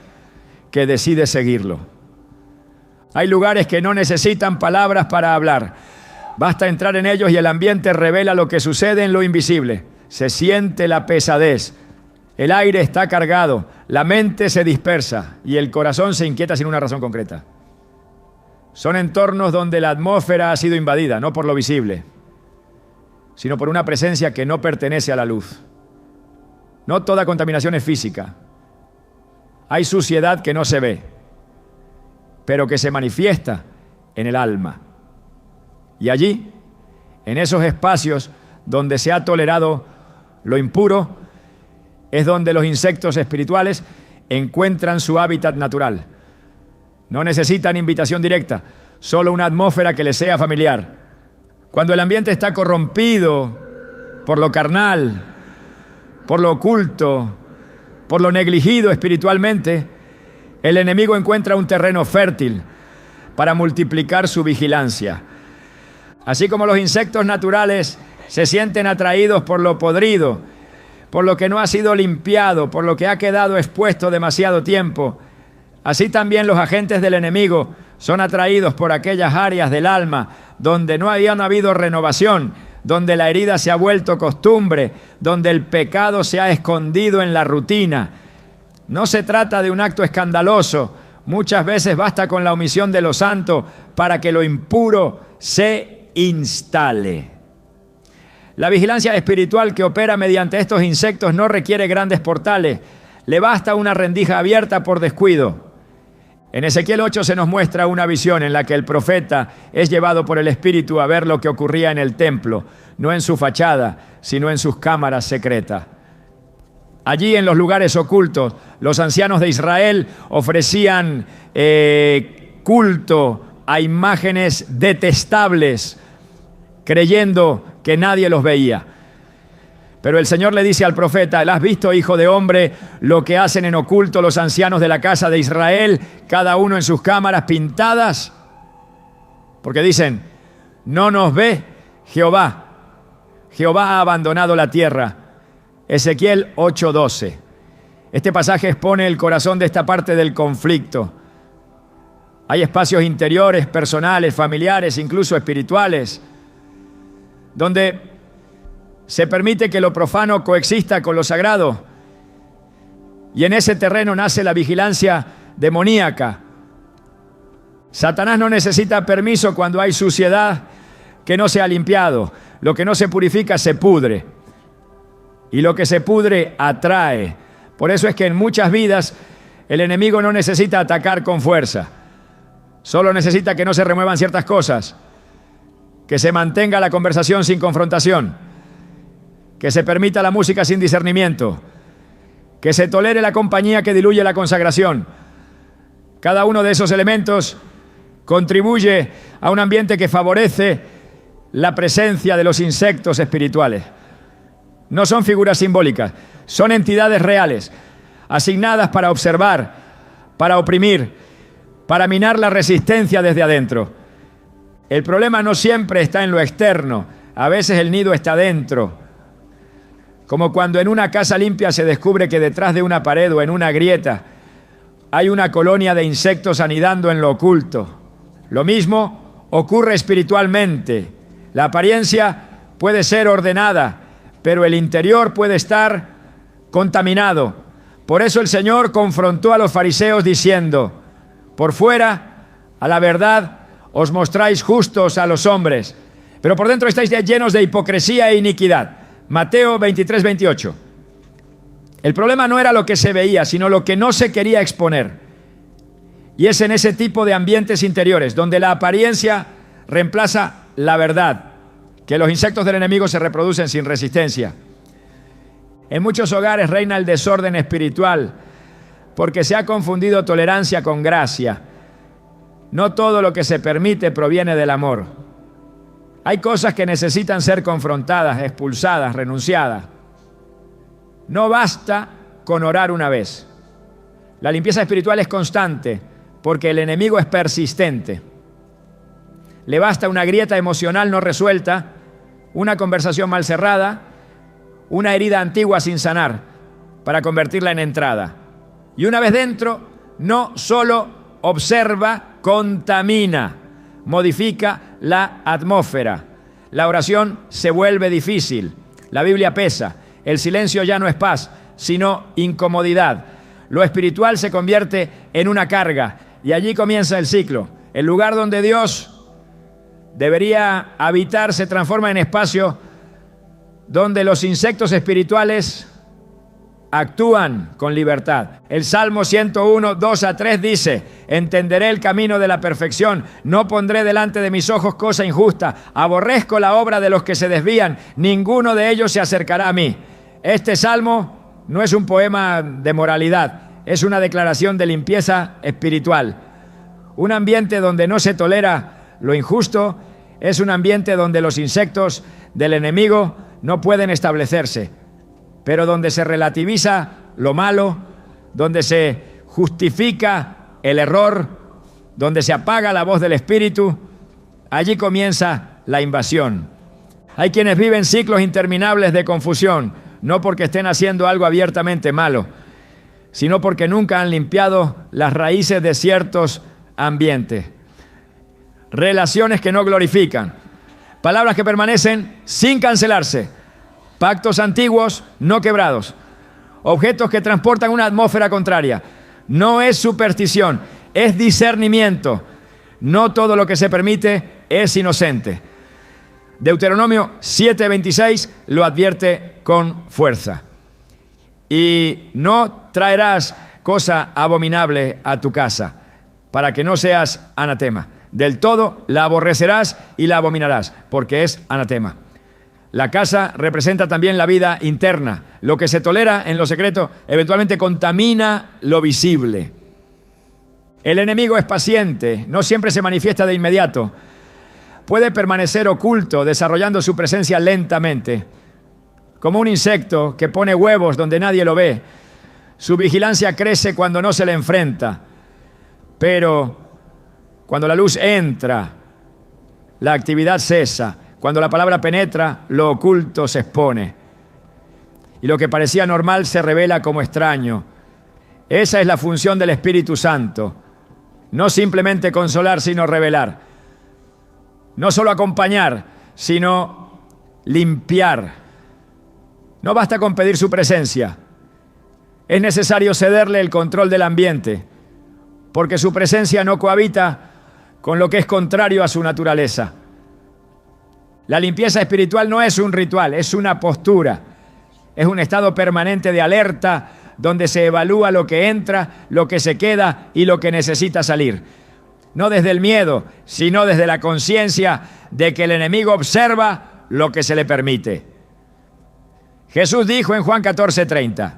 que decide seguirlo. Hay lugares que no necesitan palabras para hablar. Basta entrar en ellos y el ambiente revela lo que sucede en lo invisible. Se siente la pesadez. El aire está cargado. La mente se dispersa y el corazón se inquieta sin una razón concreta. Son entornos donde la atmósfera ha sido invadida, no por lo visible, sino por una presencia que no pertenece a la luz. No toda contaminación es física. Hay suciedad que no se ve, pero que se manifiesta en el alma. Y allí, en esos espacios donde se ha tolerado lo impuro, es donde los insectos espirituales encuentran su hábitat natural. No necesitan invitación directa, solo una atmósfera que les sea familiar. Cuando el ambiente está corrompido por lo carnal, por lo oculto, por lo negligido espiritualmente, el enemigo encuentra un terreno fértil para multiplicar su vigilancia. Así como los insectos naturales se sienten atraídos por lo podrido, por lo que no ha sido limpiado, por lo que ha quedado expuesto demasiado tiempo, así también los agentes del enemigo son atraídos por aquellas áreas del alma donde no había habido renovación, donde la herida se ha vuelto costumbre, donde el pecado se ha escondido en la rutina. No se trata de un acto escandaloso. Muchas veces basta con la omisión de lo santo para que lo impuro se instale. La vigilancia espiritual que opera mediante estos insectos no requiere grandes portales. Le basta una rendija abierta por descuido. En Ezequiel 8 se nos muestra una visión en la que el profeta es llevado por el Espíritu a ver lo que ocurría en el templo, no en su fachada, sino en sus cámaras secretas. Allí en los lugares ocultos, los ancianos de Israel ofrecían culto a imágenes detestables, creyendo que nadie los veía. Pero el Señor le dice al profeta: ¿has visto, hijo de hombre, lo que hacen en oculto los ancianos de la casa de Israel, cada uno en sus cámaras pintadas? Porque dicen: no nos ve Jehová. Jehová ha abandonado la tierra. Ezequiel 8:12. Este pasaje expone el corazón de esta parte del conflicto. Hay espacios interiores, personales, familiares, incluso espirituales, donde se permite que lo profano coexista con lo sagrado. Y en ese terreno nace la vigilancia demoníaca. Satanás no necesita permiso cuando hay suciedad que no se ha limpiado. Lo que no se purifica se pudre. Y lo que se pudre atrae. Por eso es que en muchas vidas el enemigo no necesita atacar con fuerza. Solo necesita que no se remuevan ciertas cosas. Que se mantenga la conversación sin confrontación. Que se permita la música sin discernimiento, que se tolere la compañía que diluye la consagración. Cada uno de esos elementos contribuye a un ambiente que favorece la presencia de los insectos espirituales. No son figuras simbólicas, son entidades reales, asignadas para observar, para oprimir, para minar la resistencia desde adentro. El problema no siempre está en lo externo, a veces el nido está dentro. Como cuando en una casa limpia se descubre que detrás de una pared o en una grieta hay una colonia de insectos anidando en lo oculto. Lo mismo ocurre espiritualmente. La apariencia puede ser ordenada, pero el interior puede estar contaminado. Por eso el Señor confrontó a los fariseos diciendo: por fuera, a la verdad, os mostráis justos a los hombres, pero por dentro estáis llenos de hipocresía e iniquidad. Mateo 23:28. El problema no era lo que se veía, sino lo que no se quería exponer. Y es en ese tipo de ambientes interiores, donde la apariencia reemplaza la verdad, que los insectos del enemigo se reproducen sin resistencia. En muchos hogares reina el desorden espiritual, porque se ha confundido tolerancia con gracia. No todo lo que se permite proviene del amor. Hay cosas que necesitan ser confrontadas, expulsadas, renunciadas. No basta con orar una vez. La limpieza espiritual es constante porque el enemigo es persistente. Le basta una grieta emocional no resuelta, una conversación mal cerrada, una herida antigua sin sanar para convertirla en entrada. Y una vez dentro, no solo observa, contamina, modifica la atmósfera. La oración se vuelve difícil. La Biblia pesa. El silencio ya no es paz, sino incomodidad. Lo espiritual se convierte en una carga y allí comienza el ciclo. El lugar donde Dios debería habitar se transforma en espacio donde los insectos espirituales actúan con libertad. El Salmo 101, 2-3 dice: entenderé el camino de la perfección, no pondré delante de mis ojos cosa injusta, aborrezco la obra de los que se desvían, ninguno de ellos se acercará a mí. Este salmo no es un poema de moralidad, es una declaración de limpieza espiritual. Un ambiente donde no se tolera lo injusto es un ambiente donde los insectos del enemigo no pueden establecerse, pero donde se relativiza lo malo, donde se justifica el error, donde se apaga la voz del Espíritu, allí comienza la invasión. Hay quienes viven ciclos interminables de confusión, no porque estén haciendo algo abiertamente malo, sino porque nunca han limpiado las raíces de ciertos ambientes. Relaciones que no glorifican, palabras que permanecen sin cancelarse, pactos antiguos no quebrados, objetos que transportan una atmósfera contraria. No es superstición, es discernimiento. No todo lo que se permite es inocente. Deuteronomio 7:26 lo advierte con fuerza. Y no traerás cosa abominable a tu casa. para que no seas anatema. Del todo la aborrecerás y la abominarás, porque es anatema. La casa representa también la vida interna. Lo que se tolera en lo secreto eventualmente contamina lo visible. El enemigo es paciente, no siempre se manifiesta de inmediato. Puede permanecer oculto, desarrollando su presencia lentamente, como un insecto que pone huevos donde nadie lo ve. Su vigilancia crece cuando no se le enfrenta, pero cuando la luz entra, la actividad cesa. Cuando la palabra penetra, lo oculto se expone. Y lo que parecía normal se revela como extraño. Esa es la función del Espíritu Santo. No simplemente consolar, sino revelar. No solo acompañar, sino limpiar. No basta con pedir su presencia. Es necesario cederle el control del ambiente, porque su presencia no cohabita con lo que es contrario a su naturaleza. La limpieza espiritual no es un ritual, es una postura. Es un estado permanente de alerta donde se evalúa lo que entra, lo que se queda y lo que necesita salir. No desde el miedo, sino desde la conciencia de que el enemigo observa lo que se le permite. Jesús dijo en Juan 14:30,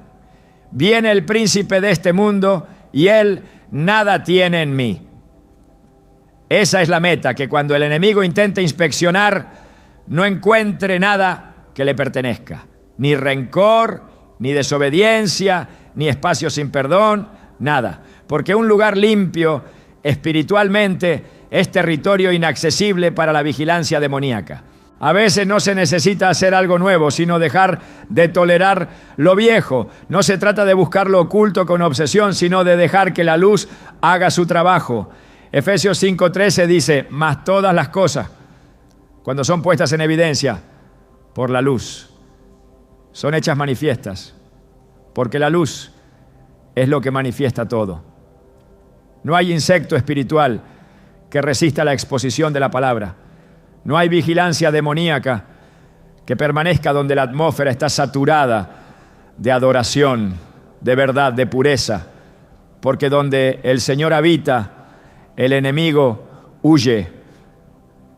viene el príncipe de este mundo y él nada tiene en mí. Esa es la meta, que cuando el enemigo intente inspeccionar, no encuentre nada que le pertenezca. Ni rencor, ni desobediencia, ni espacio sin perdón, nada. Porque un lugar limpio espiritualmente es territorio inaccesible para la vigilancia demoníaca. A veces no se necesita hacer algo nuevo, sino dejar de tolerar lo viejo. No se trata de buscar lo oculto con obsesión, sino de dejar que la luz haga su trabajo. Efesios 5:13 dice, mas todas las cosas, cuando son puestas en evidencia por la luz, son hechas manifiestas, porque la luz es lo que manifiesta todo. No hay insecto espiritual que resista la exposición de la palabra. No hay vigilancia demoníaca que permanezca donde la atmósfera está saturada de adoración, de verdad, de pureza, porque donde el Señor habita, el enemigo huye.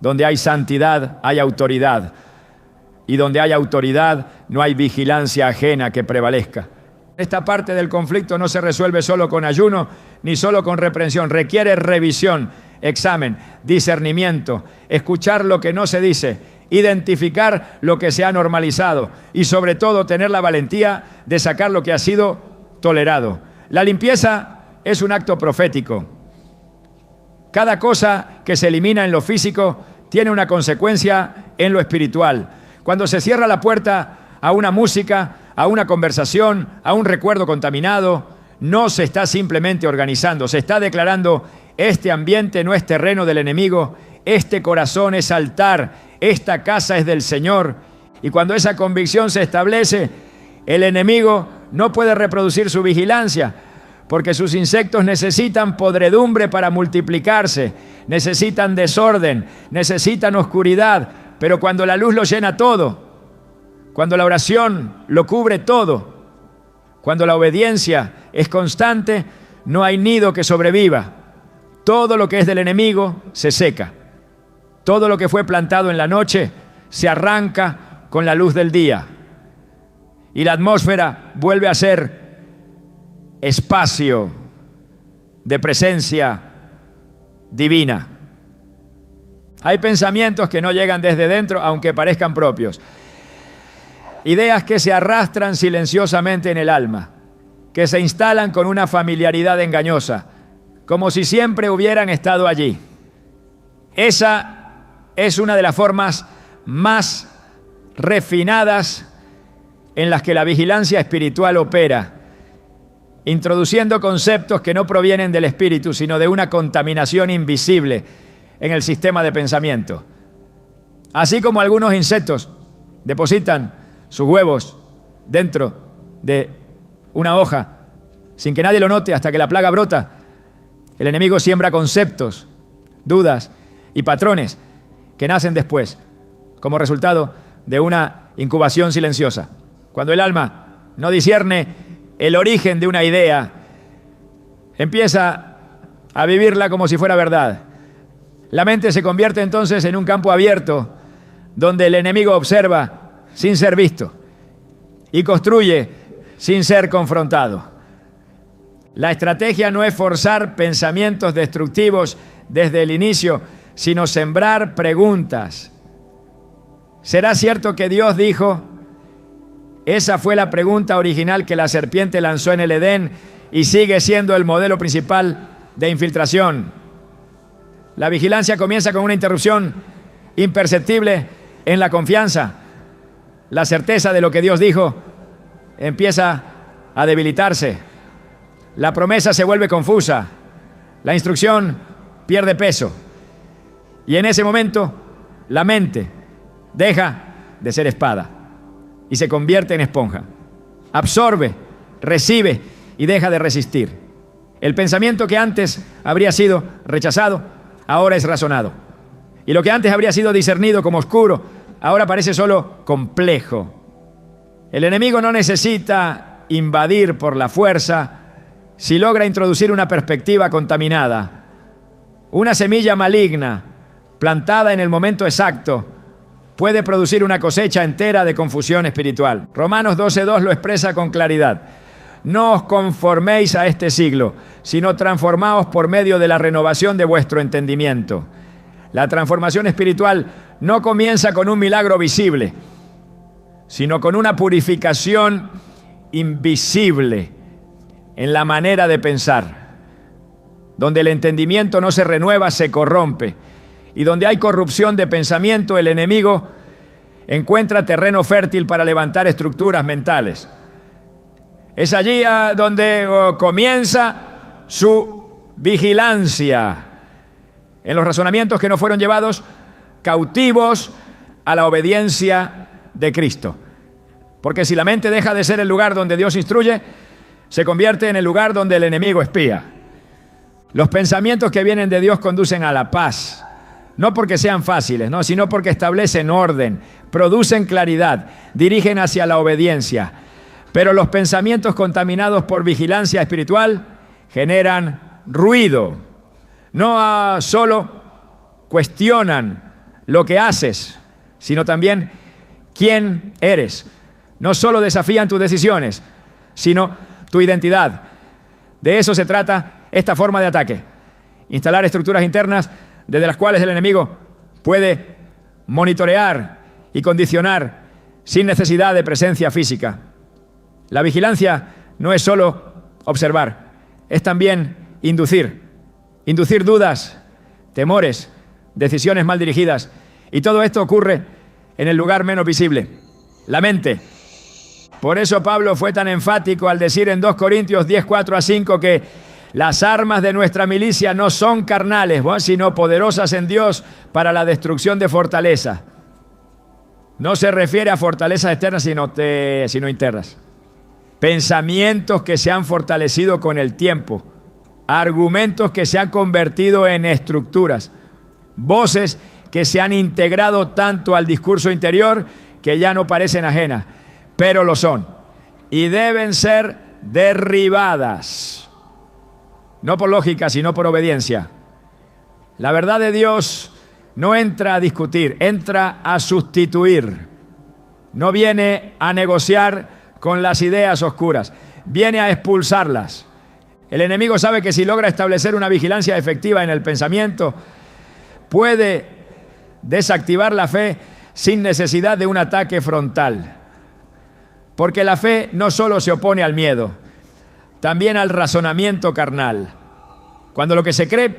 Donde hay santidad, hay autoridad. Y donde hay autoridad, no hay vigilancia ajena que prevalezca. Esta parte del conflicto no se resuelve solo con ayuno, ni solo con reprensión. Requiere revisión, examen, discernimiento, escuchar lo que no se dice, identificar lo que se ha normalizado y sobre todo tener la valentía de sacar lo que ha sido tolerado. La limpieza es un acto profético. Cada cosa que se elimina en lo físico tiene una consecuencia en lo espiritual. Cuando se cierra la puerta a una música, a una conversación, a un recuerdo contaminado, no se está simplemente organizando, se está declarando: este ambiente no es terreno del enemigo, este corazón es altar, esta casa es del Señor. Y cuando esa convicción se establece, el enemigo no puede reproducir su vigilancia, porque sus insectos necesitan podredumbre para multiplicarse, necesitan desorden, necesitan oscuridad, pero cuando la luz lo llena todo, cuando la oración lo cubre todo, cuando la obediencia es constante, no hay nido que sobreviva. Todo lo que es del enemigo se seca. Todo lo que fue plantado en la noche se arranca con la luz del día. Y la atmósfera vuelve a ser espacio de presencia divina. Hay pensamientos que no llegan desde dentro, aunque parezcan propios. Ideas que se arrastran silenciosamente en el alma, que se instalan con una familiaridad engañosa, como si siempre hubieran estado allí. Esa es una de las formas más refinadas en las que la vigilancia espiritual opera, introduciendo conceptos que no provienen del espíritu, sino de una contaminación invisible en el sistema de pensamiento. Así como algunos insectos depositan sus huevos dentro de una hoja sin que nadie lo note hasta que la plaga brota, el enemigo siembra conceptos, dudas y patrones que nacen después como resultado de una incubación silenciosa. Cuando el alma no discierne el origen de una idea, empieza a vivirla como si fuera verdad. La mente se convierte entonces en un campo abierto donde el enemigo observa sin ser visto y construye sin ser confrontado. La estrategia no es forzar pensamientos destructivos desde el inicio, sino sembrar preguntas. ¿Será cierto que Dios dijo? Esa fue la pregunta original que la serpiente lanzó en el Edén y sigue siendo el modelo principal de infiltración. La vigilancia comienza con una interrupción imperceptible en la confianza. La certeza de lo que Dios dijo empieza a debilitarse. La promesa se vuelve confusa. La instrucción pierde peso. Y en ese momento, la mente deja de ser espada y se convierte en esponja. Absorbe, recibe y deja de resistir. El pensamiento que antes habría sido rechazado, ahora es razonado. Y lo que antes habría sido discernido como oscuro, ahora parece solo complejo. El enemigo no necesita invadir por la fuerza si logra introducir una perspectiva contaminada. Una semilla maligna, plantada en el momento exacto, puede producir una cosecha entera de confusión espiritual. Romanos 12:2 lo expresa con claridad. No os conforméis a este siglo, sino transformaos por medio de la renovación de vuestro entendimiento. La transformación espiritual no comienza con un milagro visible, sino con una purificación invisible en la manera de pensar. Donde el entendimiento no se renueva, se corrompe. Y donde hay corrupción de pensamiento, el enemigo encuentra terreno fértil para levantar estructuras mentales. Es allí donde comienza su vigilancia, en los razonamientos que no fueron llevados cautivos a la obediencia de Cristo. Porque si la mente deja de ser el lugar donde Dios instruye, se convierte en el lugar donde el enemigo espía. Los pensamientos que vienen de Dios conducen a la paz. No porque sean fáciles, no, sino porque establecen orden, producen claridad, dirigen hacia la obediencia. Pero los pensamientos contaminados por vigilancia espiritual generan ruido. No solo cuestionan lo que haces, sino también quién eres. No solo desafían tus decisiones, sino tu identidad. De eso se trata esta forma de ataque. Instalar estructuras internas desde las cuales el enemigo puede monitorear y condicionar sin necesidad de presencia física. La vigilancia no es solo observar, es también inducir dudas, temores, decisiones mal dirigidas. Y todo esto ocurre en el lugar menos visible, la mente. Por eso Pablo fue tan enfático al decir en 2 Corintios 10:4-5 que las armas de nuestra milicia no son carnales, sino poderosas en Dios para la destrucción de fortalezas. No se refiere a fortalezas externas, sino internas. Pensamientos que se han fortalecido con el tiempo. Argumentos que se han convertido en estructuras. Voces que se han integrado tanto al discurso interior que ya no parecen ajenas, pero lo son. Y deben ser derribadas. No por lógica, sino por obediencia. La verdad de Dios no entra a discutir, entra a sustituir. No viene a negociar con las ideas oscuras, viene a expulsarlas. El enemigo sabe que si logra establecer una vigilancia efectiva en el pensamiento, puede desactivar la fe sin necesidad de un ataque frontal. Porque la fe no solo se opone al miedo, también al razonamiento carnal. Cuando lo que se cree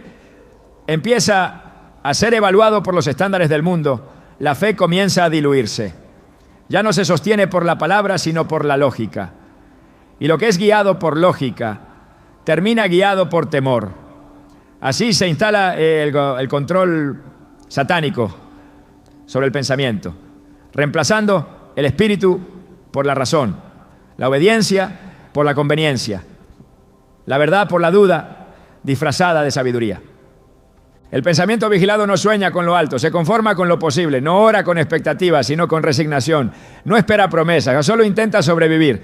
empieza a ser evaluado por los estándares del mundo, la fe comienza a diluirse. Ya no se sostiene por la palabra, sino por la lógica. Y lo que es guiado por lógica, termina guiado por temor. Así se instala el control satánico sobre el pensamiento, reemplazando el espíritu por la razón, la obediencia por la conveniencia, la verdad por la duda, disfrazada de sabiduría. El pensamiento vigilado no sueña con lo alto, se conforma con lo posible, no ora con expectativas, sino con resignación, no espera promesas, solo intenta sobrevivir.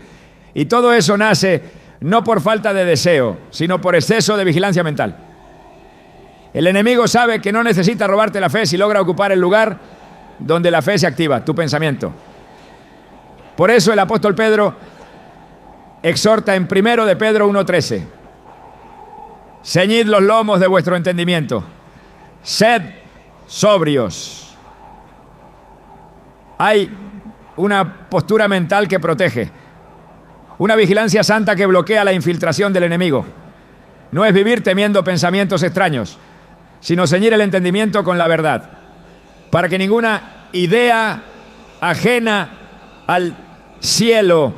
Y todo eso nace no por falta de deseo, sino por exceso de vigilancia mental. El enemigo sabe que no necesita robarte la fe si logra ocupar el lugar donde la fe se activa, tu pensamiento. Por eso el apóstol Pedro exhorta en 1 de Pedro 1:13. Ceñid los lomos de vuestro entendimiento. Sed sobrios. Hay una postura mental que protege. Una vigilancia santa que bloquea la infiltración del enemigo. No es vivir temiendo pensamientos extraños, sino ceñir el entendimiento con la verdad, para que ninguna idea ajena al cielo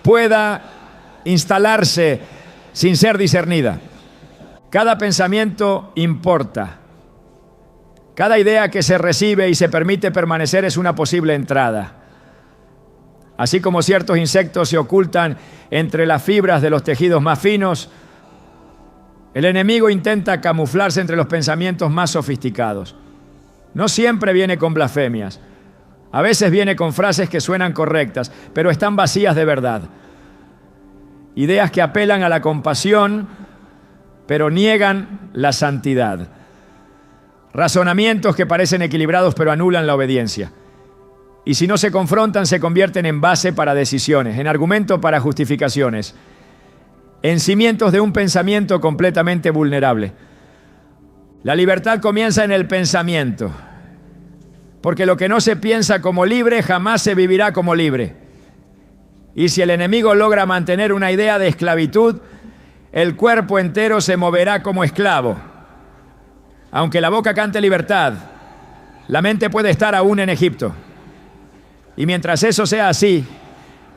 pueda instalarse sin ser discernida. Cada pensamiento importa. Cada idea que se recibe y se permite permanecer es una posible entrada. Así como ciertos insectos se ocultan entre las fibras de los tejidos más finos, el enemigo intenta camuflarse entre los pensamientos más sofisticados. No siempre viene con blasfemias. A veces viene con frases que suenan correctas, pero están vacías de verdad. Ideas que apelan a la compasión, pero niegan la santidad. Razonamientos que parecen equilibrados, pero anulan la obediencia. Y si no se confrontan, se convierten en base para decisiones, en argumento para justificaciones, en cimientos de un pensamiento completamente vulnerable. La libertad comienza en el pensamiento, porque lo que no se piensa como libre jamás se vivirá como libre. Y si el enemigo logra mantener una idea de esclavitud, el cuerpo entero se moverá como esclavo. Aunque la boca cante libertad, la mente puede estar aún en Egipto. Y mientras eso sea así,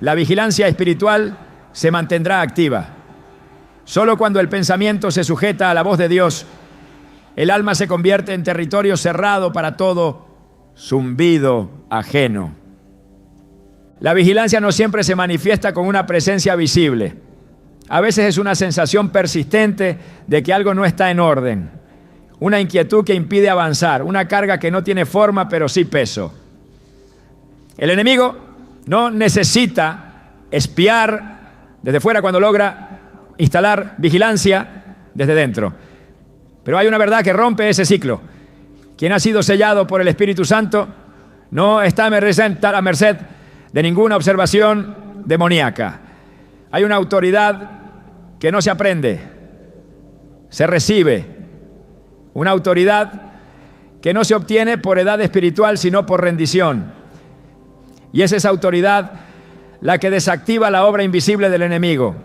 la vigilancia espiritual se mantendrá activa. Solo cuando el pensamiento se sujeta a la voz de Dios, el alma se convierte en territorio cerrado para todo zumbido ajeno. La vigilancia no siempre se manifiesta con una presencia visible. A veces es una sensación persistente de que algo no está en orden, una inquietud que impide avanzar, una carga que no tiene forma pero sí peso. El enemigo no necesita espiar desde fuera cuando logra instalar vigilancia desde dentro. Pero hay una verdad que rompe ese ciclo. Quien ha sido sellado por el Espíritu Santo no está a merced de ninguna observación demoníaca. Hay una autoridad que no se aprende, se recibe. Una autoridad que no se obtiene por edad espiritual, sino por rendición. Y es esa autoridad la que desactiva la obra invisible del enemigo.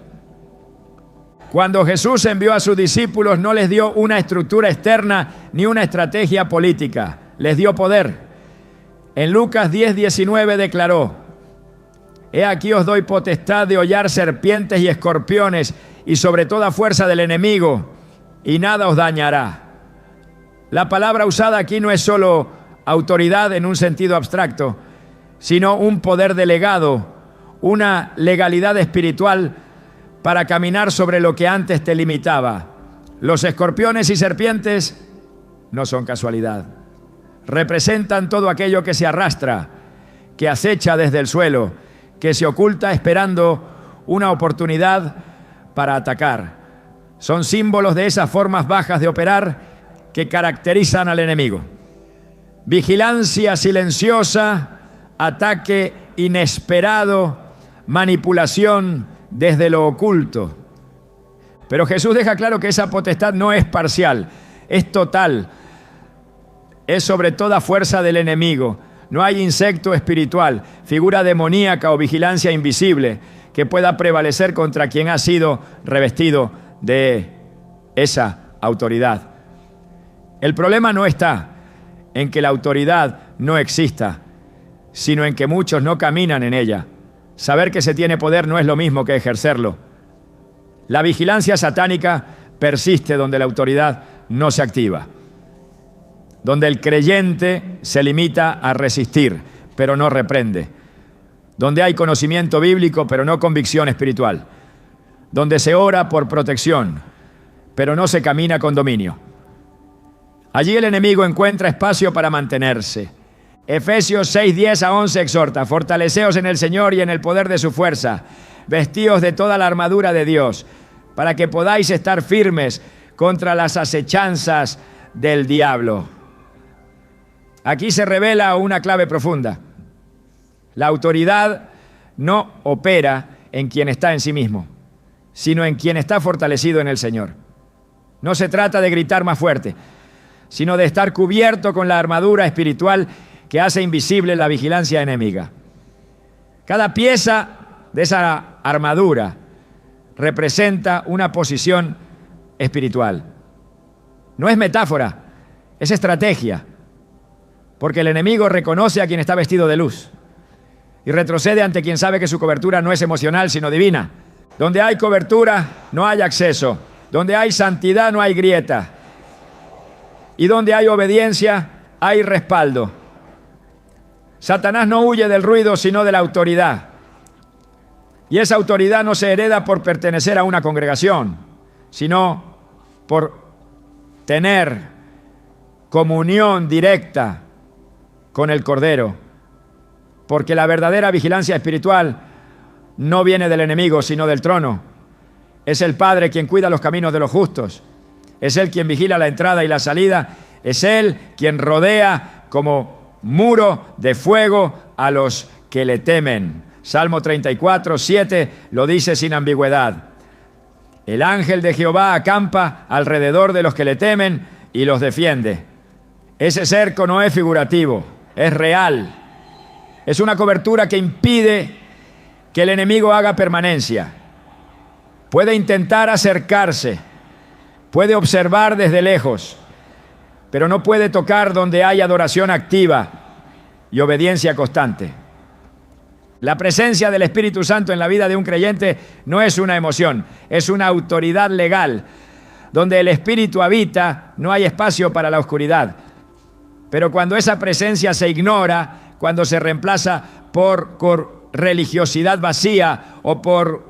Cuando Jesús envió a sus discípulos, no les dio una estructura externa ni una estrategia política. Les dio poder. En Lucas 10:19 declaró: He aquí os doy potestad de hollar serpientes y escorpiones y sobre toda fuerza del enemigo, y nada os dañará. La palabra usada aquí no es solo autoridad en un sentido abstracto, sino un poder delegado, una legalidad espiritual para caminar sobre lo que antes te limitaba. Los escorpiones y serpientes no son casualidad. Representan todo aquello que se arrastra, que acecha desde el suelo, que se oculta esperando una oportunidad para atacar. Son símbolos de esas formas bajas de operar que caracterizan al enemigo. Vigilancia silenciosa, ataque inesperado, manipulación desde lo oculto. Pero Jesús deja claro que esa potestad no es parcial, es total. Es sobre toda fuerza del enemigo. No hay insecto espiritual, figura demoníaca o vigilancia invisible que pueda prevalecer contra quien ha sido revestido de esa autoridad. El problema no está en que la autoridad no exista, sino en que muchos no caminan en ella. Saber que se tiene poder no es lo mismo que ejercerlo. La vigilancia satánica persiste donde la autoridad no se activa, donde el creyente se limita a resistir, pero no reprende, donde hay conocimiento bíblico, pero no convicción espiritual, donde se ora por protección, pero no se camina con dominio. Allí el enemigo encuentra espacio para mantenerse. Efesios 6:10-11 exhorta: fortaleceos en el Señor y en el poder de su fuerza, vestíos de toda la armadura de Dios, para que podáis estar firmes contra las acechanzas del diablo. Aquí se revela una clave profunda. La autoridad no opera en quien está en sí mismo, sino en quien está fortalecido en el Señor. No se trata de gritar más fuerte, sino de estar cubierto con la armadura espiritual que hace invisible la vigilancia enemiga. Cada pieza de esa armadura representa una posición espiritual. No es metáfora, es estrategia, porque el enemigo reconoce a quien está vestido de luz y retrocede ante quien sabe que su cobertura no es emocional, sino divina. Donde hay cobertura, no hay acceso. Donde hay santidad, no hay grieta. Y donde hay obediencia, hay respaldo. Satanás no huye del ruido, sino de la autoridad. Y esa autoridad no se hereda por pertenecer a una congregación, sino por tener comunión directa con el Cordero. Porque la verdadera vigilancia espiritual no viene del enemigo, sino del trono. Es el Padre quien cuida los caminos de los justos. Es Él quien vigila la entrada y la salida. Es Él quien rodea como muro de fuego a los que le temen. Salmo 34, 7 lo dice sin ambigüedad. El ángel de Jehová acampa alrededor de los que le temen y los defiende. Ese cerco no es figurativo, es real. Es una cobertura que impide que el enemigo haga permanencia. Puede intentar acercarse, puede observar desde lejos, pero no puede tocar donde hay adoración activa y obediencia constante. La presencia del Espíritu Santo en la vida de un creyente no es una emoción, es una autoridad legal. Donde el Espíritu habita, no hay espacio para la oscuridad. Pero cuando esa presencia se ignora, cuando se reemplaza por religiosidad vacía o por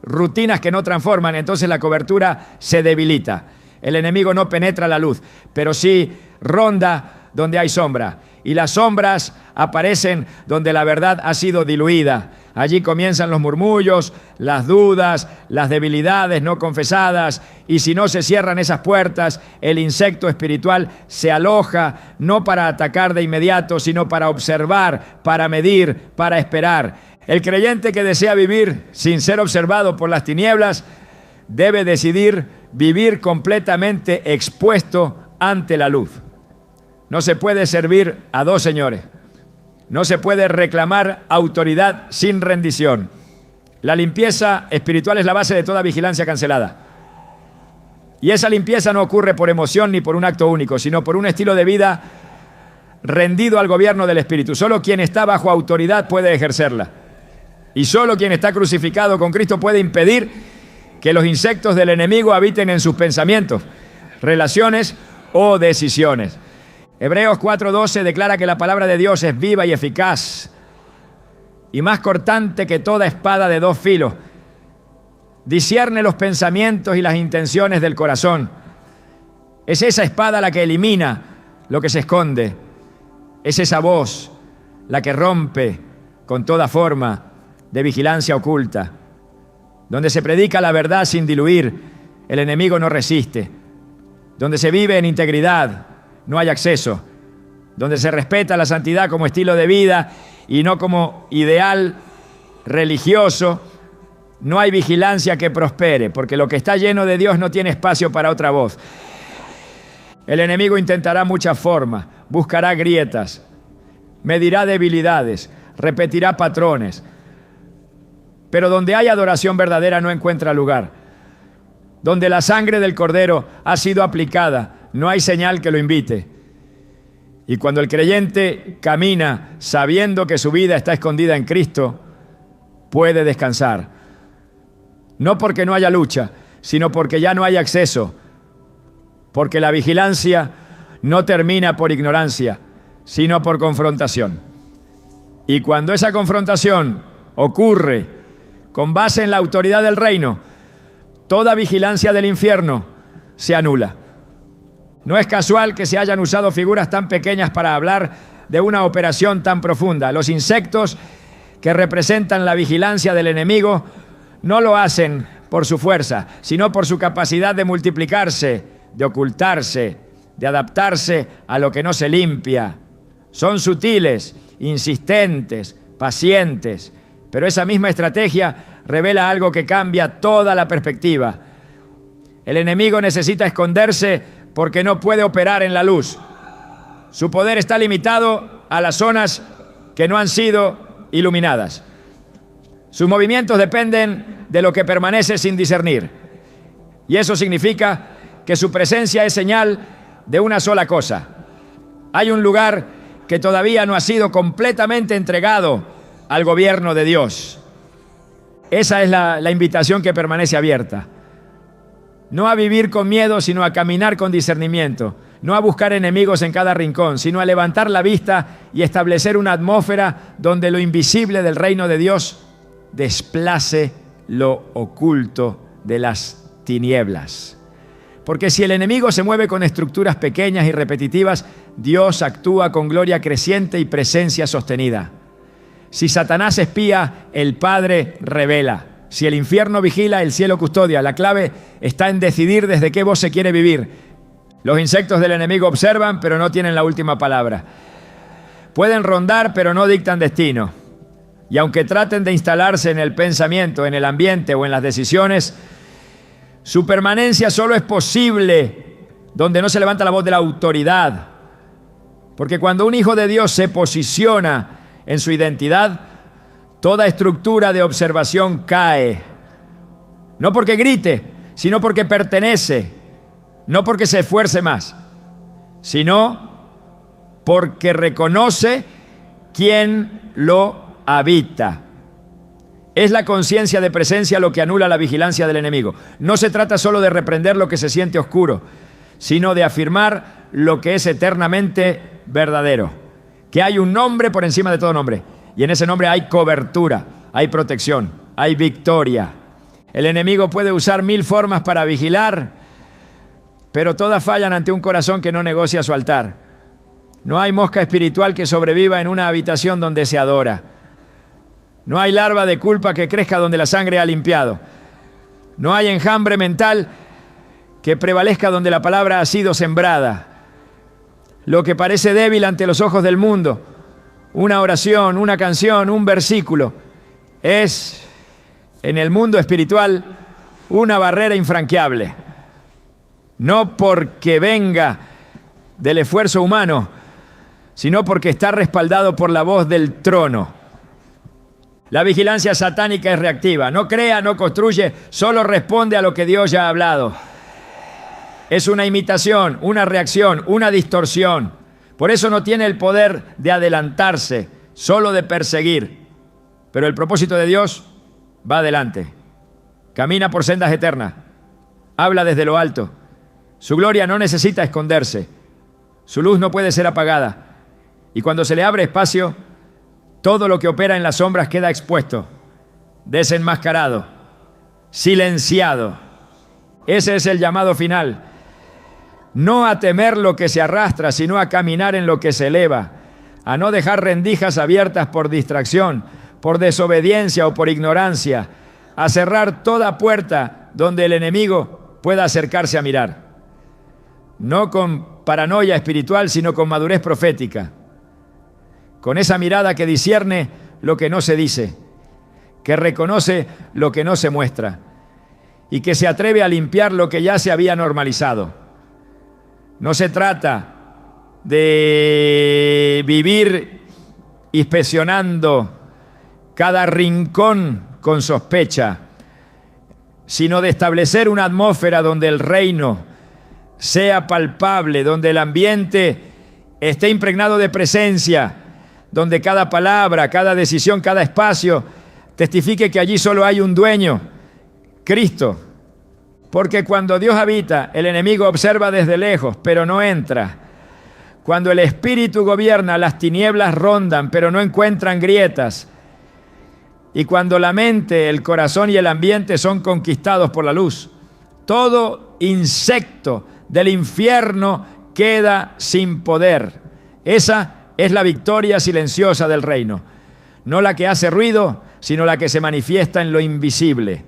rutinas que no transforman, entonces la cobertura se debilita. El enemigo no penetra la luz, pero sí ronda donde hay sombra. Y las sombras aparecen donde la verdad ha sido diluida. Allí comienzan los murmullos, las dudas, las debilidades no confesadas. Y si no se cierran esas puertas, el insecto espiritual se aloja, no para atacar de inmediato, sino para observar, para medir, para esperar. El creyente que desea vivir sin ser observado por las tinieblas debe decidir vivir completamente expuesto ante la luz. No se puede servir a dos señores. No se puede reclamar autoridad sin rendición. La limpieza espiritual es la base de toda vigilancia cancelada. Y esa limpieza no ocurre por emoción ni por un acto único, sino por un estilo de vida rendido al gobierno del Espíritu. Solo quien está bajo autoridad puede ejercerla. Y solo quien está crucificado con Cristo puede impedir que los insectos del enemigo habiten en sus pensamientos, relaciones o decisiones. Hebreos 4:12 declara que la palabra de Dios es viva y eficaz y más cortante que toda espada de dos filos. Discierne los pensamientos y las intenciones del corazón. Es esa espada la que elimina lo que se esconde. Es esa voz la que rompe con toda forma de vigilancia oculta. Donde se predica la verdad sin diluir, el enemigo no resiste. Donde se vive en integridad, no hay acceso. Donde se respeta la santidad como estilo de vida y no como ideal religioso, no hay vigilancia que prospere, porque lo que está lleno de Dios no tiene espacio para otra voz. El enemigo intentará muchas formas, buscará grietas, medirá debilidades, repetirá patrones. Pero donde hay adoración verdadera no encuentra lugar. Donde la sangre del Cordero ha sido aplicada, no hay señal que lo invite. Y cuando el creyente camina sabiendo que su vida está escondida en Cristo, puede descansar. No porque no haya lucha, sino porque ya no hay acceso. Porque la vigilancia no termina por ignorancia, sino por confrontación. Y cuando esa confrontación ocurre con base en la autoridad del reino, toda vigilancia del infierno se anula. No es casual que se hayan usado figuras tan pequeñas para hablar de una operación tan profunda. Los insectos que representan la vigilancia del enemigo no lo hacen por su fuerza, sino por su capacidad de multiplicarse, de ocultarse, de adaptarse a lo que no se limpia. Son sutiles, insistentes, pacientes, pero esa misma estrategia revela algo que cambia toda la perspectiva. El enemigo necesita esconderse porque no puede operar en la luz. Su poder está limitado a las zonas que no han sido iluminadas. Sus movimientos dependen de lo que permanece sin discernir. Y eso significa que su presencia es señal de una sola cosa. Hay un lugar que todavía no ha sido completamente entregado al gobierno de Dios. Esa es la invitación que permanece abierta. No a vivir con miedo, sino a caminar con discernimiento. No a buscar enemigos en cada rincón, sino a levantar la vista y establecer una atmósfera donde lo invisible del reino de Dios desplace lo oculto de las tinieblas. Porque si el enemigo se mueve con estructuras pequeñas y repetitivas, Dios actúa con gloria creciente y presencia sostenida. Si Satanás espía, el Padre revela. Si el infierno vigila, el cielo custodia. La clave está en decidir desde qué voz se quiere vivir. Los insectos del enemigo observan, pero no tienen la última palabra. Pueden rondar, pero no dictan destino. Y aunque traten de instalarse en el pensamiento, en el ambiente o en las decisiones, su permanencia solo es posible donde no se levanta la voz de la autoridad. Porque cuando un hijo de Dios se posiciona en su identidad, toda estructura de observación cae. No porque grite, sino porque pertenece. No porque se esfuerce más, sino porque reconoce quién lo habita. Es la conciencia de presencia lo que anula la vigilancia del enemigo. No se trata solo de reprender lo que se siente oscuro, sino de afirmar lo que es eternamente verdadero. Que hay un nombre por encima de todo nombre. Y en ese nombre hay cobertura, hay protección, hay victoria. El enemigo puede usar 1000 formas para vigilar, pero todas fallan ante un corazón que no negocia su altar. No hay mosca espiritual que sobreviva en una habitación donde se adora. No hay larva de culpa que crezca donde la sangre ha limpiado. No hay enjambre mental que prevalezca donde la palabra ha sido sembrada. Lo que parece débil ante los ojos del mundo, una oración, una canción, un versículo, es en el mundo espiritual una barrera infranqueable. No porque venga del esfuerzo humano, sino porque está respaldado por la voz del trono. La vigilancia satánica es reactiva. No crea, no construye, solo responde a lo que Dios ya ha hablado. Es una imitación, una reacción, una distorsión. Por eso no tiene el poder de adelantarse, solo de perseguir. Pero el propósito de Dios va adelante. Camina por sendas eternas. Habla desde lo alto. Su gloria no necesita esconderse. Su luz no puede ser apagada. Y cuando se le abre espacio, todo lo que opera en las sombras queda expuesto, desenmascarado, silenciado. Ese es el llamado final. No a temer lo que se arrastra, sino a caminar en lo que se eleva. A no dejar rendijas abiertas por distracción, por desobediencia o por ignorancia. A cerrar toda puerta donde el enemigo pueda acercarse a mirar. No con paranoia espiritual, sino con madurez profética. Con esa mirada que discierne lo que no se dice, que reconoce lo que no se muestra y que se atreve a limpiar lo que ya se había normalizado. No se trata de vivir inspeccionando cada rincón con sospecha, sino de establecer una atmósfera donde el reino sea palpable, donde el ambiente esté impregnado de presencia, donde cada palabra, cada decisión, cada espacio testifique que allí solo hay un dueño, Cristo. Porque cuando Dios habita, el enemigo observa desde lejos, pero no entra. Cuando el Espíritu gobierna, las tinieblas rondan, pero no encuentran grietas. Y cuando la mente, el corazón y el ambiente son conquistados por la luz, todo insecto del infierno queda sin poder. Esa es la victoria silenciosa del reino. No la que hace ruido, sino la que se manifiesta en lo invisible.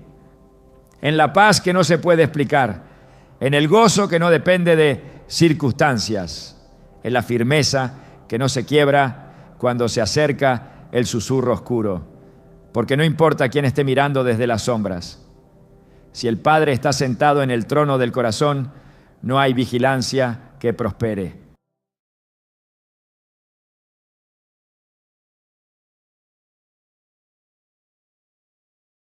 en la paz que no se puede explicar, en el gozo que no depende de circunstancias, en la firmeza que no se quiebra cuando se acerca el susurro oscuro, porque no importa quién esté mirando desde las sombras. Si el Padre está sentado en el trono del corazón, no hay vigilancia que prospere.